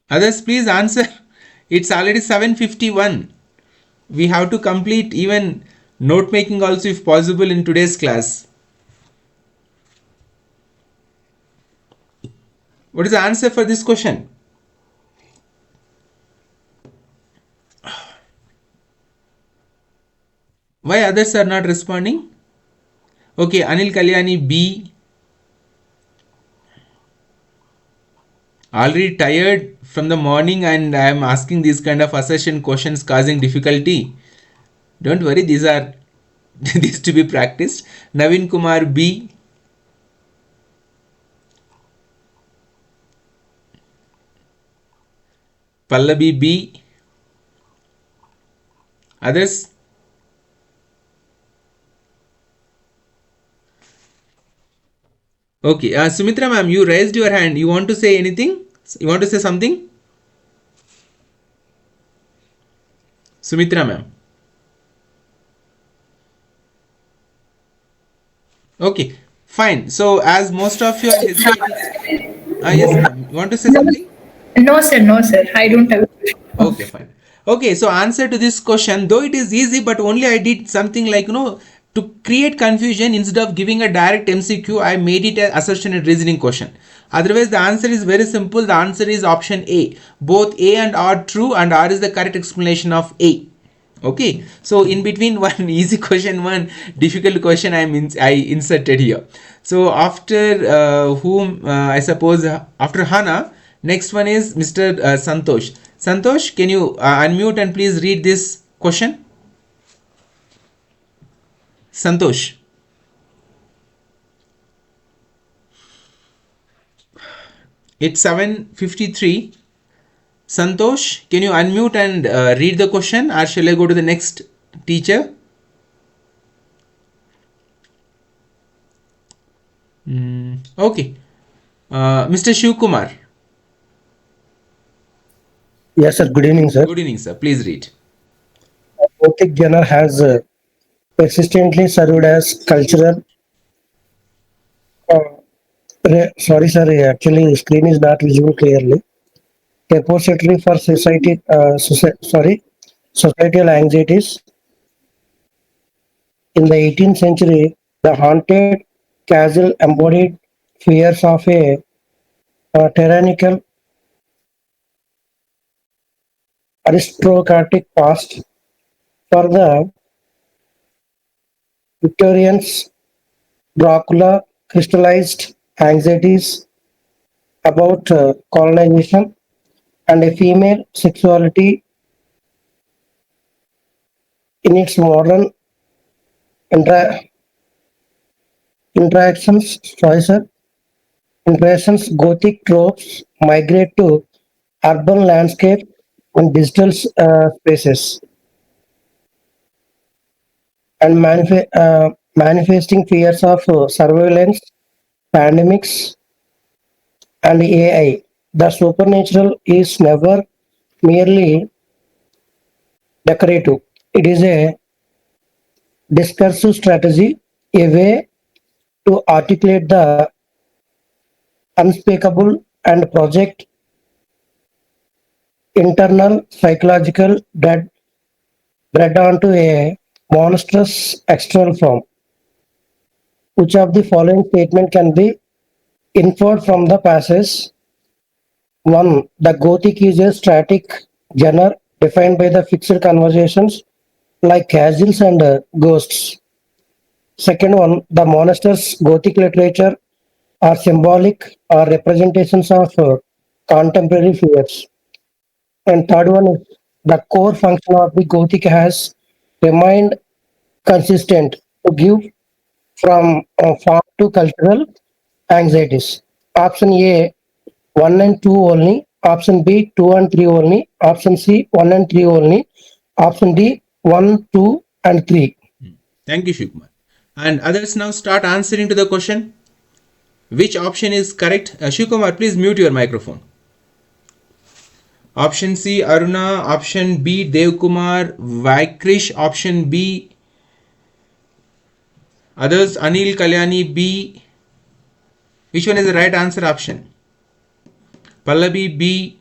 Others, please answer. It's already 7:51. We have to complete even note making also if possible in today's class. What is the answer for this question? Why others are not responding? Okay, Anil Kalyani B. Already tired from the morning and I am asking these kind of assertion questions causing difficulty. Don't worry, these are these to be practiced. Navin Kumar B. Pallavi B. Others? Okay, Sumitra ma'am, you raised your hand. You want to say anything? You want to say something? Sumitra ma'am. Okay, fine. So as most of you are hesitating, yes ma'am, you want to say something? No sir, I don't have. Okay, fine. Okay, so answer to this question, though it is easy, but only I did something like, to create confusion, instead of giving a direct MCQ, I made it an assertion and reasoning question. Otherwise, the answer is very simple. The answer is option A. Both A and R true, and R is the correct explanation of A. Okay, so in between one easy question, one difficult question I inserted here. So after whom, I suppose after Hana, next one is Mr. Santosh. Santosh, can you unmute and please read this question? Santosh. It's 7:53. Santosh, can you unmute and read the question, or shall I go to the next teacher? Okay. Mr. Shiv Kumar. Yes, sir. Good evening, sir. Good evening, sir. Please read. Bautik Jana has persistently served as cultural. Sorry, sir. Actually, screen is not visible clearly. Repository for societal anxieties. In the 18th century, the haunted castle embodied fears of a tyrannical aristocratic past. For the Victorians, Dracula crystallized anxieties about colonization and a female sexuality in its modern interactions. Impressions Gothic tropes migrate to urban landscape and digital spaces, and manifesting fears of surveillance, pandemics, and AI. The supernatural is never merely decorative. It is a discursive strategy, a way to articulate the unspeakable and project internal psychological dread onto a monstrous external form. Which of the following statement can be inferred from the passage? 1. The Gothic is a static genre defined by the fixed conversations like castles and ghosts. Second one, the monsters Gothic literature are symbolic or representations of contemporary fears. And third one is the core function of the Gothic has remained consistent to give from form to cultural anxieties. Option A, 1 and 2 only. Option B, 2 and 3 only. Option C, 1 and 3 only. Option D, 1, 2 and 3. Thank you, Shivkumar. And others now start answering to the question. Which option is correct? Shivkumar, please mute your microphone. Option C, Aruna. Option B, Devkumar. Vaikrish. Option B. Others, Anil, Kalyani, B. Which one is the right answer option? Pallavi, B.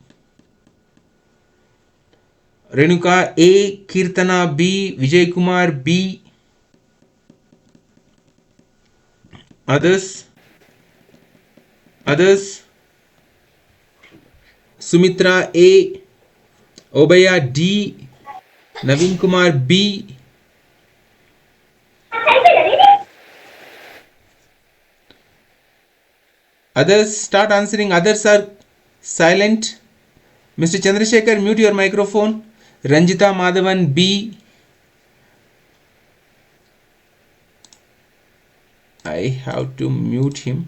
Renuka, A. Kirtana, B. Vijay Kumar, B. Others? Sumitra, A. Obaya, D. Naveen Kumar, B. Others start answering. Others are silent. Mr. Chandrasekhar, mute your microphone. Ranjita Madhavan, B. I have to mute him.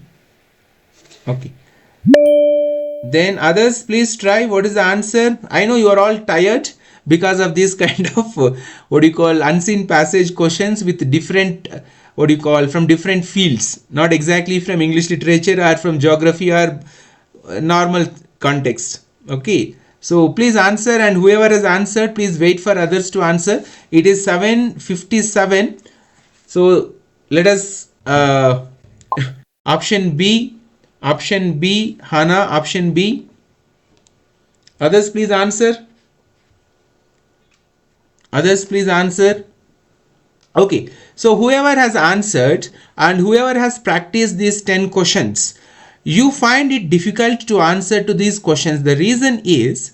Okay. Then others, please try. What is the answer? I know you are all tired because of this kind of unseen passage questions with different from different fields, not exactly from English literature or from geography or normal context. Okay, so please answer, and whoever has answered, please wait for others to answer. It is 7:57. So let us option B, Hana, option B. Others, please answer. Okay, so whoever has answered and whoever has practiced these 10 questions, you find it difficult to answer to these questions. The reason is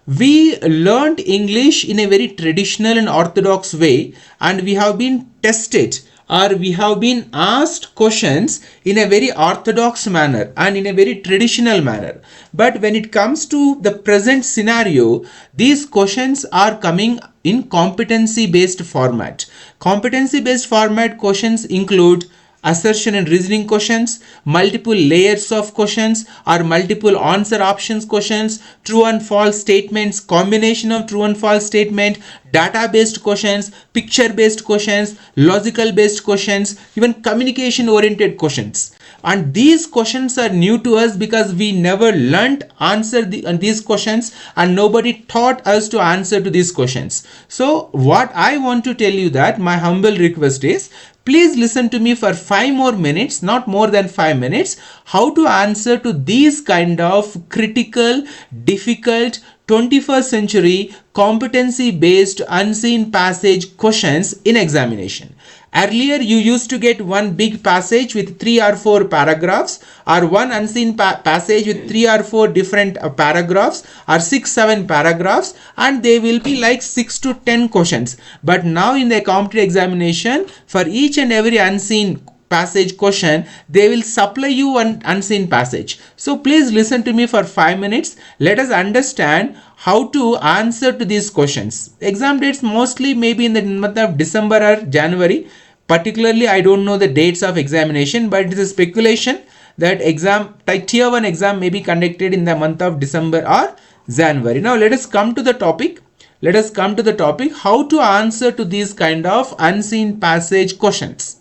we learned English in a very traditional and orthodox way, and we have been tested or we have been asked questions in a very orthodox manner and in a very traditional manner. But when it comes to the present scenario, these questions are coming in competency based format. Competency based format questions include assertion and reasoning questions, multiple layers of questions or multiple answer options questions, true and false statements, combination of true and false statement, data based questions, picture based questions, logical based questions, even communication oriented questions. And these questions are new to us because we never learnt answer these questions and nobody taught us to answer to these questions. So what I want to tell you, that my humble request is, please listen to me for 5 more minutes, not more than 5 minutes, how to answer to these kind of critical, difficult, 21st century competency based unseen passage questions in examination. Earlier you used to get one big passage with 3 or 4 paragraphs, or one unseen passage with 3 or 4 different paragraphs, or 6-7 paragraphs, and they will be like 6 to 10 questions. But now in the competitive examination, for each and every unseen passage question, they will supply you an unseen passage. So please listen to me for 5 minutes. Let us understand how to answer to these questions. Exam dates mostly maybe in the month of December or January. Particularly, I don't know the dates of examination, but it is a speculation that tier 1 exam may be conducted in the month of December or January. Now let us come to the topic. How to answer to these kind of unseen passage questions.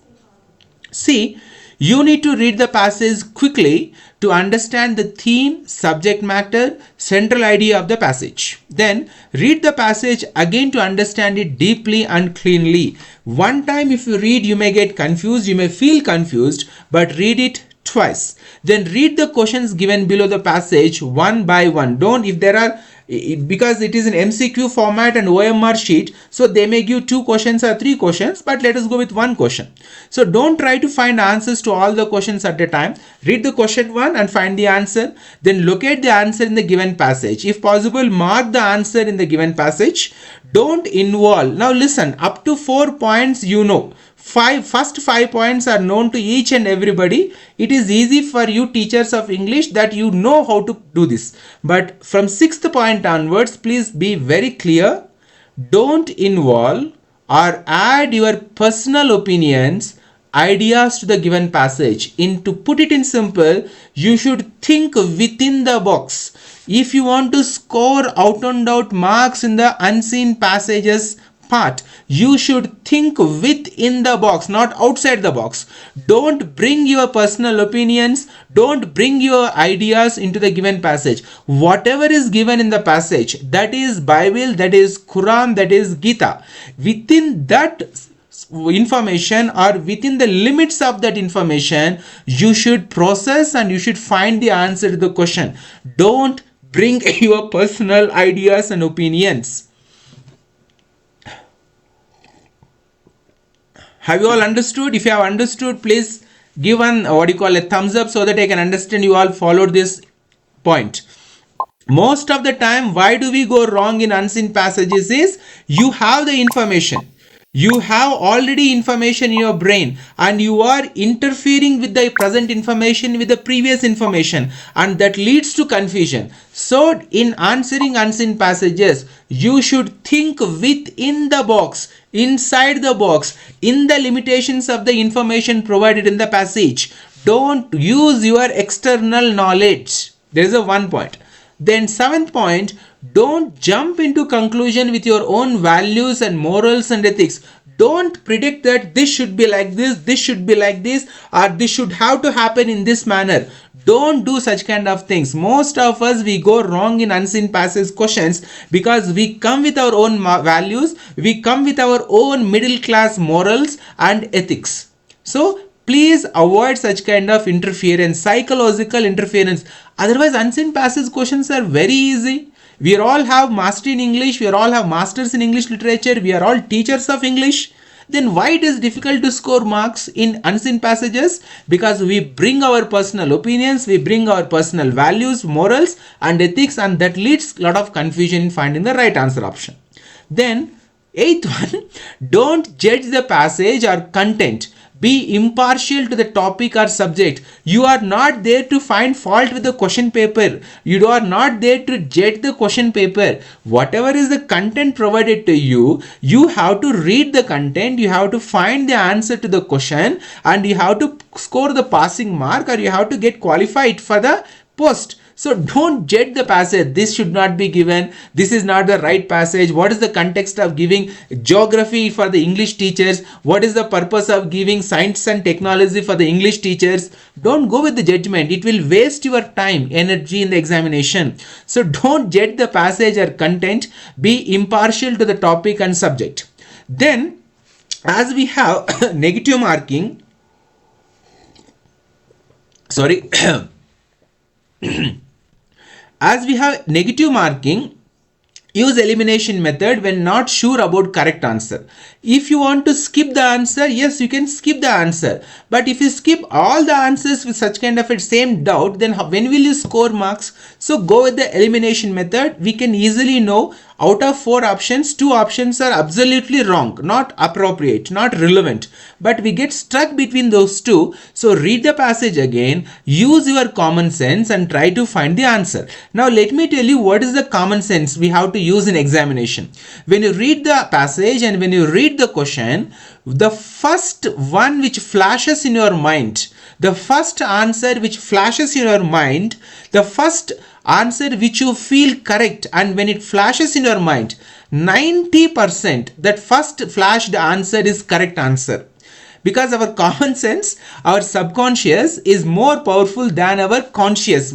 See, you need to read the passage quickly to understand the theme, subject matter, central idea of the passage. Then read the passage again to understand it deeply and cleanly. One time if you read, you may get confused, you may feel confused, but read it twice. Then read the questions given below the passage one by one. If there are because it is an MCQ format and OMR sheet, so they may give 2 questions or 3 questions, but let us go with 1 question. So don't try to find answers to all the questions at a time. Read the question 1 and find the answer, then locate the answer in the given passage. If possible, mark the answer in the given passage. Don't involve. Now listen, up to 4 points you know. First 5 points are known to each and everybody. It is easy for you teachers of English that you know how to do this. But from 6th point onwards, please be very clear. Don't involve or add your personal opinions, ideas to the given passage. To put it in simple, you should think within the box. If you want to score out and out marks in the unseen passages part, you should think within the box, not outside the box. Don't bring your personal opinions, don't bring your ideas into the given passage. Whatever is given in the passage, that is Bible, that is Quran, that is Gita, within that information or within the limits of that information, you should process and you should find the answer to the question. Don't bring your personal ideas and opinions. Have you all understood? If you have understood, please give a thumbs up so that I can understand you all followed this point. Most of the time, why do we go wrong in unseen passages is you have the information. You have already information in your brain and you are interfering with the present information with the previous information, and that leads to confusion. So in answering unseen passages, you should think within the box, inside the box, in the limitations of the information provided in the passage. Don't use your external knowledge. There is a 1 point. Then 7th point, don't jump into conclusion with your own values and morals and ethics. Don't predict that this should be like this should be like this, or this should have to happen in this manner. Don't do such kind of things. Most of us, we go wrong in unseen passage questions because we come with our own values, we come with our own middle class morals and ethics. So please avoid such kind of interference, psychological interference. Otherwise, unseen passage questions are very easy. We all have mastery in English, we all have masters in English literature, we are all teachers of English. Then why it is difficult to score marks in unseen passages? Because we bring our personal opinions, we bring our personal values, morals and ethics, and that leads a lot of confusion in finding the right answer option. Then 8th one, don't judge the passage or content. Be impartial to the topic or subject. You are not there to find fault with the question paper. You are not there to judge the question paper. Whatever is the content provided to you, you have to read the content, you have to find the answer to the question, and you have to score the passing mark, or you have to get qualified for the post. So don't judge the passage. This should not be given. This is not the right passage. What is the context of giving geography for the English teachers? What is the purpose of giving science and technology for the English teachers? Don't go with the judgment. It will waste your time, energy in the examination. So don't judge the passage or content. Be impartial to the topic and subject. Then, as we have negative marking, as we have negative marking, use elimination method when not sure about correct answer. If you want to skip the answer, yes, you can skip the answer. But if you skip all the answers with such kind of a same doubt, then when will you score marks? So go with the elimination method. We can easily know out of 4 options, 2 options are absolutely wrong, not appropriate, not relevant. But we get stuck between those 2. So read the passage again, use your common sense and try to find the answer. Now let me tell you what is the common sense we have to use in examination. When you read the passage and when you read the question, the first one which flashes in your mind, the first answer which flashes in your mind, the first answer which you feel correct, and when it flashes in your mind, 90% that first flashed answer is correct answer. Because our common sense, our subconscious is more powerful than our conscious,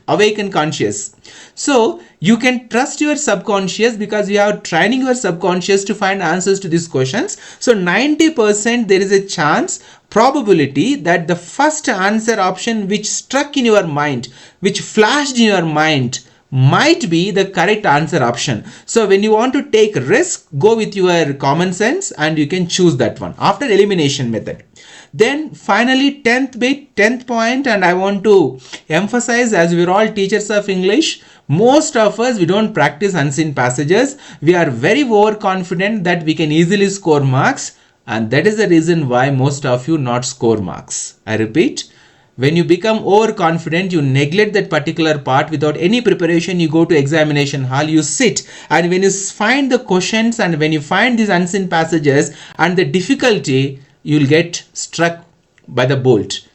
awakened conscious. So you can trust your subconscious because you are training your subconscious to find answers to these questions. So 90% there is a chance, probability that the first answer option which struck in your mind, which flashed in your mind, might be the correct answer option. So when you want to take risk, go with your common sense and you can choose that one after elimination method. Then finally 10th point, and I want to emphasize, as we're all teachers of English, most of us, we don't practice unseen passages. We are very overconfident that we can easily score marks, and that is the reason why most of you not score marks. I repeat, when you become overconfident, you neglect that particular part. Without any preparation, you go to examination hall, you sit, and when you find the questions and when you find these unseen passages and the difficulty, you'll get struck by the bolt.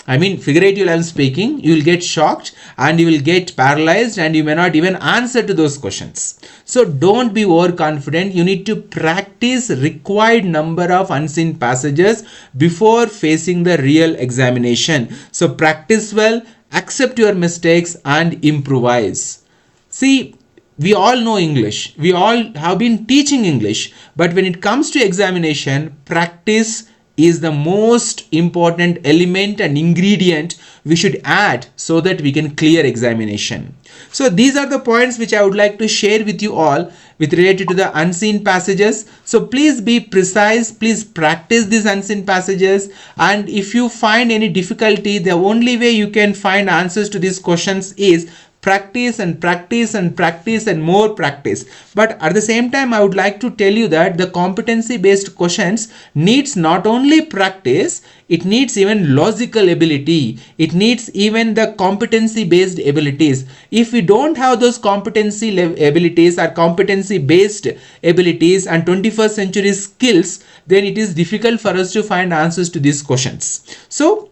I mean, figuratively I'm speaking, you will get shocked and you will get paralyzed and you may not even answer to those questions. So don't be overconfident. You need to practice required number of unseen passages before facing the real examination. So practice well, accept your mistakes and improvise. See, we all know English. We all have been teaching English. But when it comes to examination, practice is the most important element and ingredient we should add so that we can clear examination. So these are the points which I would like to share with you all with related to the unseen passages. So please be precise, please practice these unseen passages, and if you find any difficulty, the only way you can find answers to these questions is practice and practice and practice and more practice. But at the same time, I would like to tell you that the competency based questions needs not only practice, it needs even logical ability. It needs even the competency based abilities. If we don't have those competency abilities or competency based abilities and 21st century skills, then it is difficult for us to find answers to these questions. So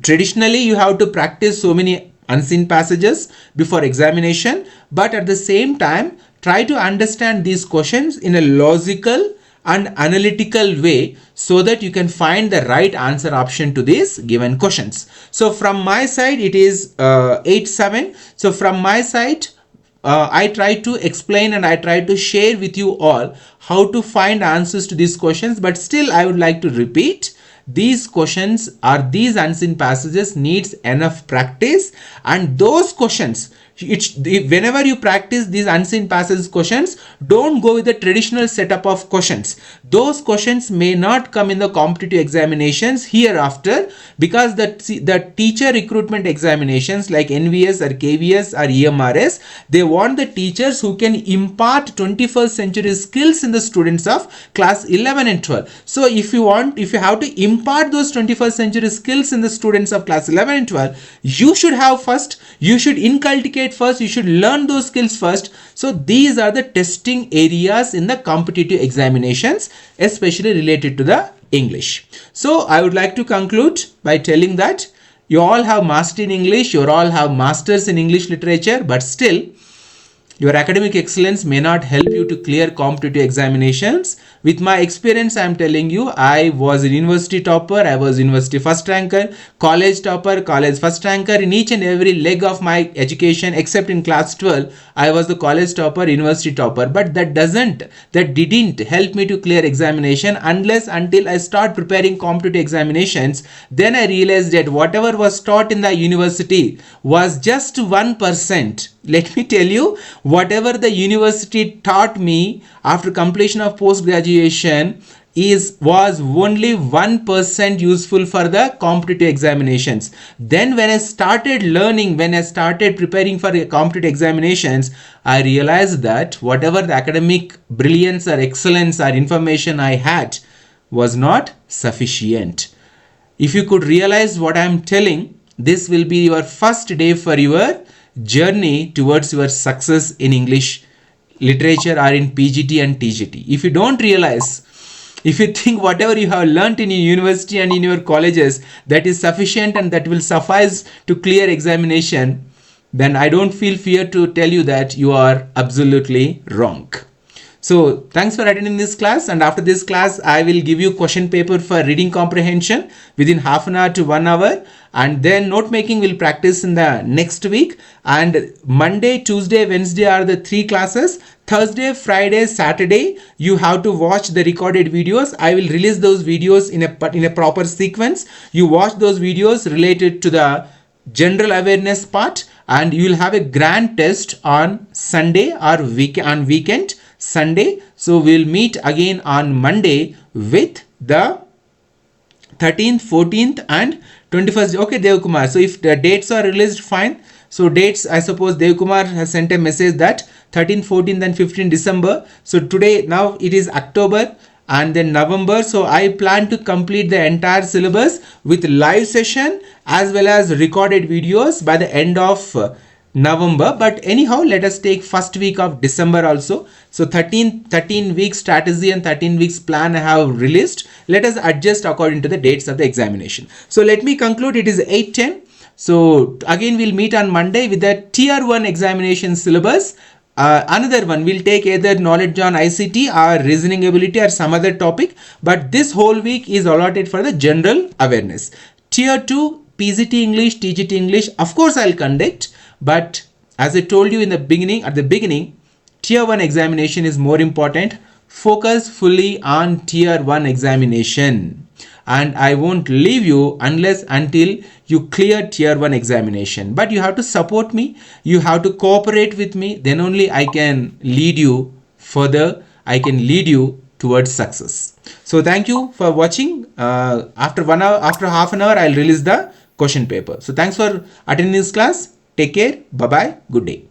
traditionally, you have to practice so many unseen passages before examination, but at the same time try to understand these questions in a logical and analytical way so that you can find the right answer option to these given questions. So from my side it is 8-7. So from my side I try to explain and I try to share with you all how to find answers to these questions, but still I would like to repeat, these questions or these unseen passages needs enough practice, and those questions, whenever you practice these unseen passages questions, don't go with the traditional setup of questions. Those questions may not come in the competitive examinations hereafter, because the teacher recruitment examinations like NVS or KVS or EMRS, they want the teachers who can impart 21st century skills in the students of class 11 and 12. So if you have to impart those 21st century skills in the students of class 11 and 12, you should inculcate first, you should learn those skills first. So these are the testing areas in the competitive examinations, especially related to the English. So I would like to conclude by telling that you all have mastered in English, you all have masters in English literature, but still your academic excellence may not help you to clear competitive examinations. With my experience, I am telling you, I was a university topper, I was university first ranker, college topper, college first ranker. In each and every leg of my education, except in class 12, I was the college topper, university topper. But that didn't help me to clear examination until I start preparing competitive examinations. Then I realized that whatever was taught in the university was just 1%. Let me tell you, whatever the university taught me after completion of post-graduation was only 1% useful for the competitive examinations. Then when I started learning, when I started preparing for competitive examinations, I realized that whatever the academic brilliance or excellence or information I had was not sufficient. If you could realize what I am telling, this will be your first day for your journey towards your success in English literature or in PGT and TGT. If you don't realize, if you think whatever you have learnt in your university and in your colleges that is sufficient and that will suffice to clear examination, then I don't feel fear to tell you that you are absolutely wrong. So thanks for attending this class, and after this class I will give you question paper for reading comprehension within half an hour to 1 hour, and then note making will practice in the next week. And Monday, Tuesday, Wednesday are the 3 classes. Thursday, Friday, Saturday you have to watch the recorded videos. I will release those videos in a proper sequence. You watch those videos related to the general awareness part, and you will have a grand test on Sunday or weekend Sunday. So we'll meet again on Monday with the 13th, 14th and 21st. Okay, Dev Kumar. So if the dates are released, fine. So dates, I suppose Dev Kumar has sent a message that 13th, 14th and 15th December. So today, now it is October and then November. So I plan to complete the entire syllabus with live session as well as recorded videos by the end of November. But anyhow, let us take first week of December also. So 13 week strategy and 13 weeks plan I have released. Let us adjust according to the dates of the examination. So let me conclude, it is 8:10. So again we'll meet on Monday with the tier 1 examination syllabus. Another one will take either knowledge on ICT or reasoning ability or some other topic, but this whole week is allotted for the general awareness. Tier 2 PGT English, TGT English, of course I'll conduct, but as I told you in the beginning, tier 1 examination is more important. Focus fully on tier 1 examination, and I won't leave you until you clear tier 1 examination. But you have to support me, you have to cooperate with me, then only I can lead you further, I can lead you towards success. So thank you for watching. After half an hour I'll release the question paper. So thanks for attending this class. Take care. Bye bye. Good day.